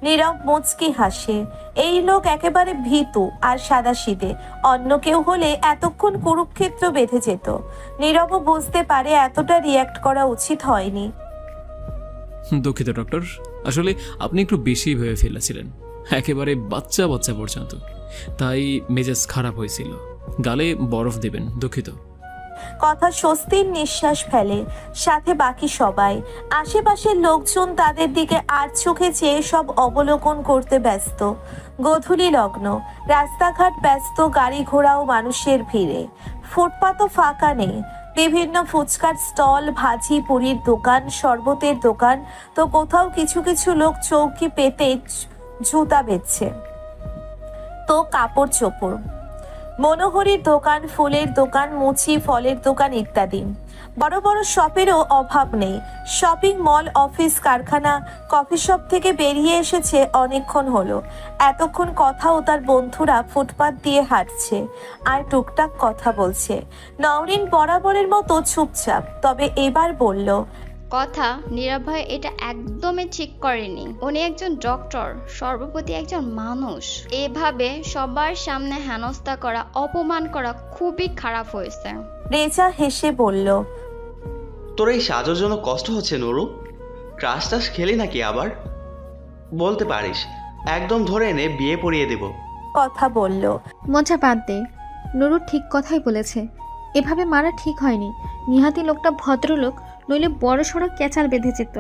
S11: নীরব মুচকি হাসে। এই লোক একেবারে ভীতু আর সাদাসিধে। অন্য কেউ হলে এতক্ষণ কুরুক্ষেত্র বেঁধে যেত। নীরবও বুঝতে পারে এতটা রিয়াক্ট করা উচিত হয়নি।
S14: দুঃখিত ডক্টর, আসলে আপনি একটু বেশি ভেবে ফেলেছিলেন, একেবারে বাচ্চা বাচ্চা পর্যন্ত। তাই মেজাজ খারাপ হয়েছিল। গালে বরফ দেবেন, দুঃখিত।
S11: কথা স্বস্তির নিঃশ্বাস ফেলে, সাথে বাকি সবাই। আশেপাশের লোকজন তাদের দিকে আর চোখে চেয়ে সব অবলোকন করতে ব্যস্ত। গোধূলি লগ্ন, রাস্তাঘাট ব্যস্ত, গাড়ি ঘোড়া ও মানুষের ভিড়ে। ফুটপাতও ফাঁকা নেই। বিভিন্ন ফুচকার স্টল, ভাজি পুরির দোকান, শরবতের দোকান, তো কোথাও কিছু কিছু লোক চৌকি পেতে জুতা বেচছে, তো কাপড় চোপড়। মনোহরির দোকান, ফুলের দোকান, মুচি, ফলের দোকান ইত্যাদি। বড় বড় শপেরও অভাব নেই। শপিং মল, অফিস, কারখানা, কফি শপ থেকে বেরিয়ে এসেছে অনেকক্ষণ হলো। এতক্ষণ কথা ও তার বন্ধুরা ফুটপাত দিয়ে হাঁটছে আর টুকটাক কথা বলছে। নওরিন বরাবরের মতো চুপচাপ, তবে এবার বলল,
S16: কথা, নীরব ভাই এটা একদমই ঠিক করেনি। উনি একজন ডক্টর, সর্বোপরি একজন মানুষ। এভাবে সবার সামনে হেনস্থা করা, অপমান করা খুবই খারাপ হয়েছে।
S11: রেজা হেসে বলল,
S3: তোর এই সাজোর জন্য কষ্ট হচ্ছে নুরু? ক্রাশ টাশ খেলি নাকি আবার? বলতে পারিস, একদম ধরে এনে বিয়ে পড়িয়ে দেব।
S11: কথা বলল।
S21: মজা বাদ দে, নুরু ঠিক কথাই বলেছে। এভাবে মারা ঠিক হয়নি। নিহাতি লোকটা ভদ্রলোক, নইলে বড় সড়ো ক্যাচাল বেঁধে যেত।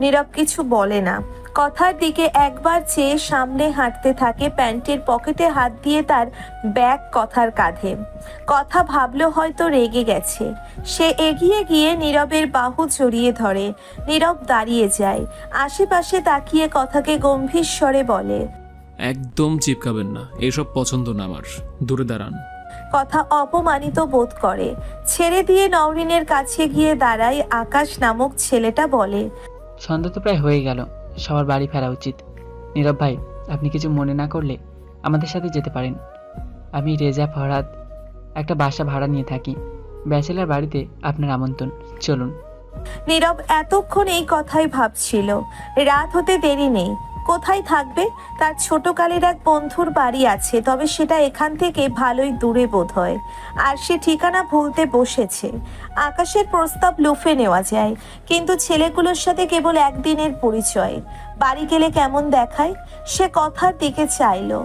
S11: নীরব কিছু বলে না, কথার দিকে একবার চেয়ে সামনে হাঁটতে থাকে, প্যান্টের পকেটে হাত দিয়ে তার ব্যাগ কথার কাঁধে। কথা ভাবলো হয়তো রেগে গেছে। সে এগিয়ে গিয়ে নীরবের বাহু জড়িয়ে ধরে। নীরব দাঁড়িয়ে যায়, আশেপাশে তাকিয়ে কথাকে গম্ভীর স্বরে বলে,
S14: একদম চিপকাবেন না, এসব পছন্দ না আমার, দূরে দাঁড়ান।
S11: কথা অপমানিত বোধ করে, ছেড়ে দিয়ে নওরিনের কাছে গিয়ে দাঁড়ায়। আকাশ নামক ছেলেটা বলে,
S15: সন্ধ্যা তো প্রায় হয়ে গেল, সবার বাড়ি ফেরা উচিত। নীরব ভাই, আপনি কিছু মনে না করলে আমাদের সাথে যেতে পারেন। আমি রেজা ফরহাদ একটা বাসা ভাড়া নিয়ে থাকি, ব্যাচেলার বাড়িতে আপনার আমন্ত্রণ, চলুন।
S11: নীরব এতক্ষণ এই কথাই ভাবছিল। রাত হতে দেরি নেই, কোথায় থাকবে? তার ছোটকালের এক বন্ধুর বাড়ি আছে, তবে সেটা এখান থেকে ভালোই দূরে বোধ হয়। আর সে ঠিকানা ভুলতে বসেছে। আকাশের প্রস্তাব লুফে নেওয়া যায়, কিন্তু ছেলেগুলোর সাথে কেবল একদিনের পরিচয়। বাড়ি গেলে কেমন দেখায়? সে কথার দিকে চাইলো,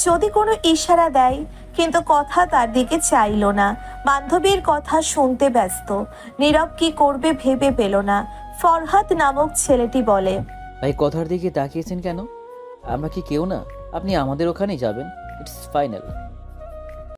S11: যদি কোনো ইশারা দেয়, কিন্তু কথা তার দিকে চাইল না। বান্ধবীর কথা শুনতে ব্যস্ত। নীরব কি করবে ভেবে পেল না। ফরহাদ নামক ছেলেটি বলে,
S2: ভাই কথার দিকে তাকিয়েছেন কেন? আমরা কি কেউ না? আপনি আমাদের ওখানেই যাবেন, ইটস ফাইনাল।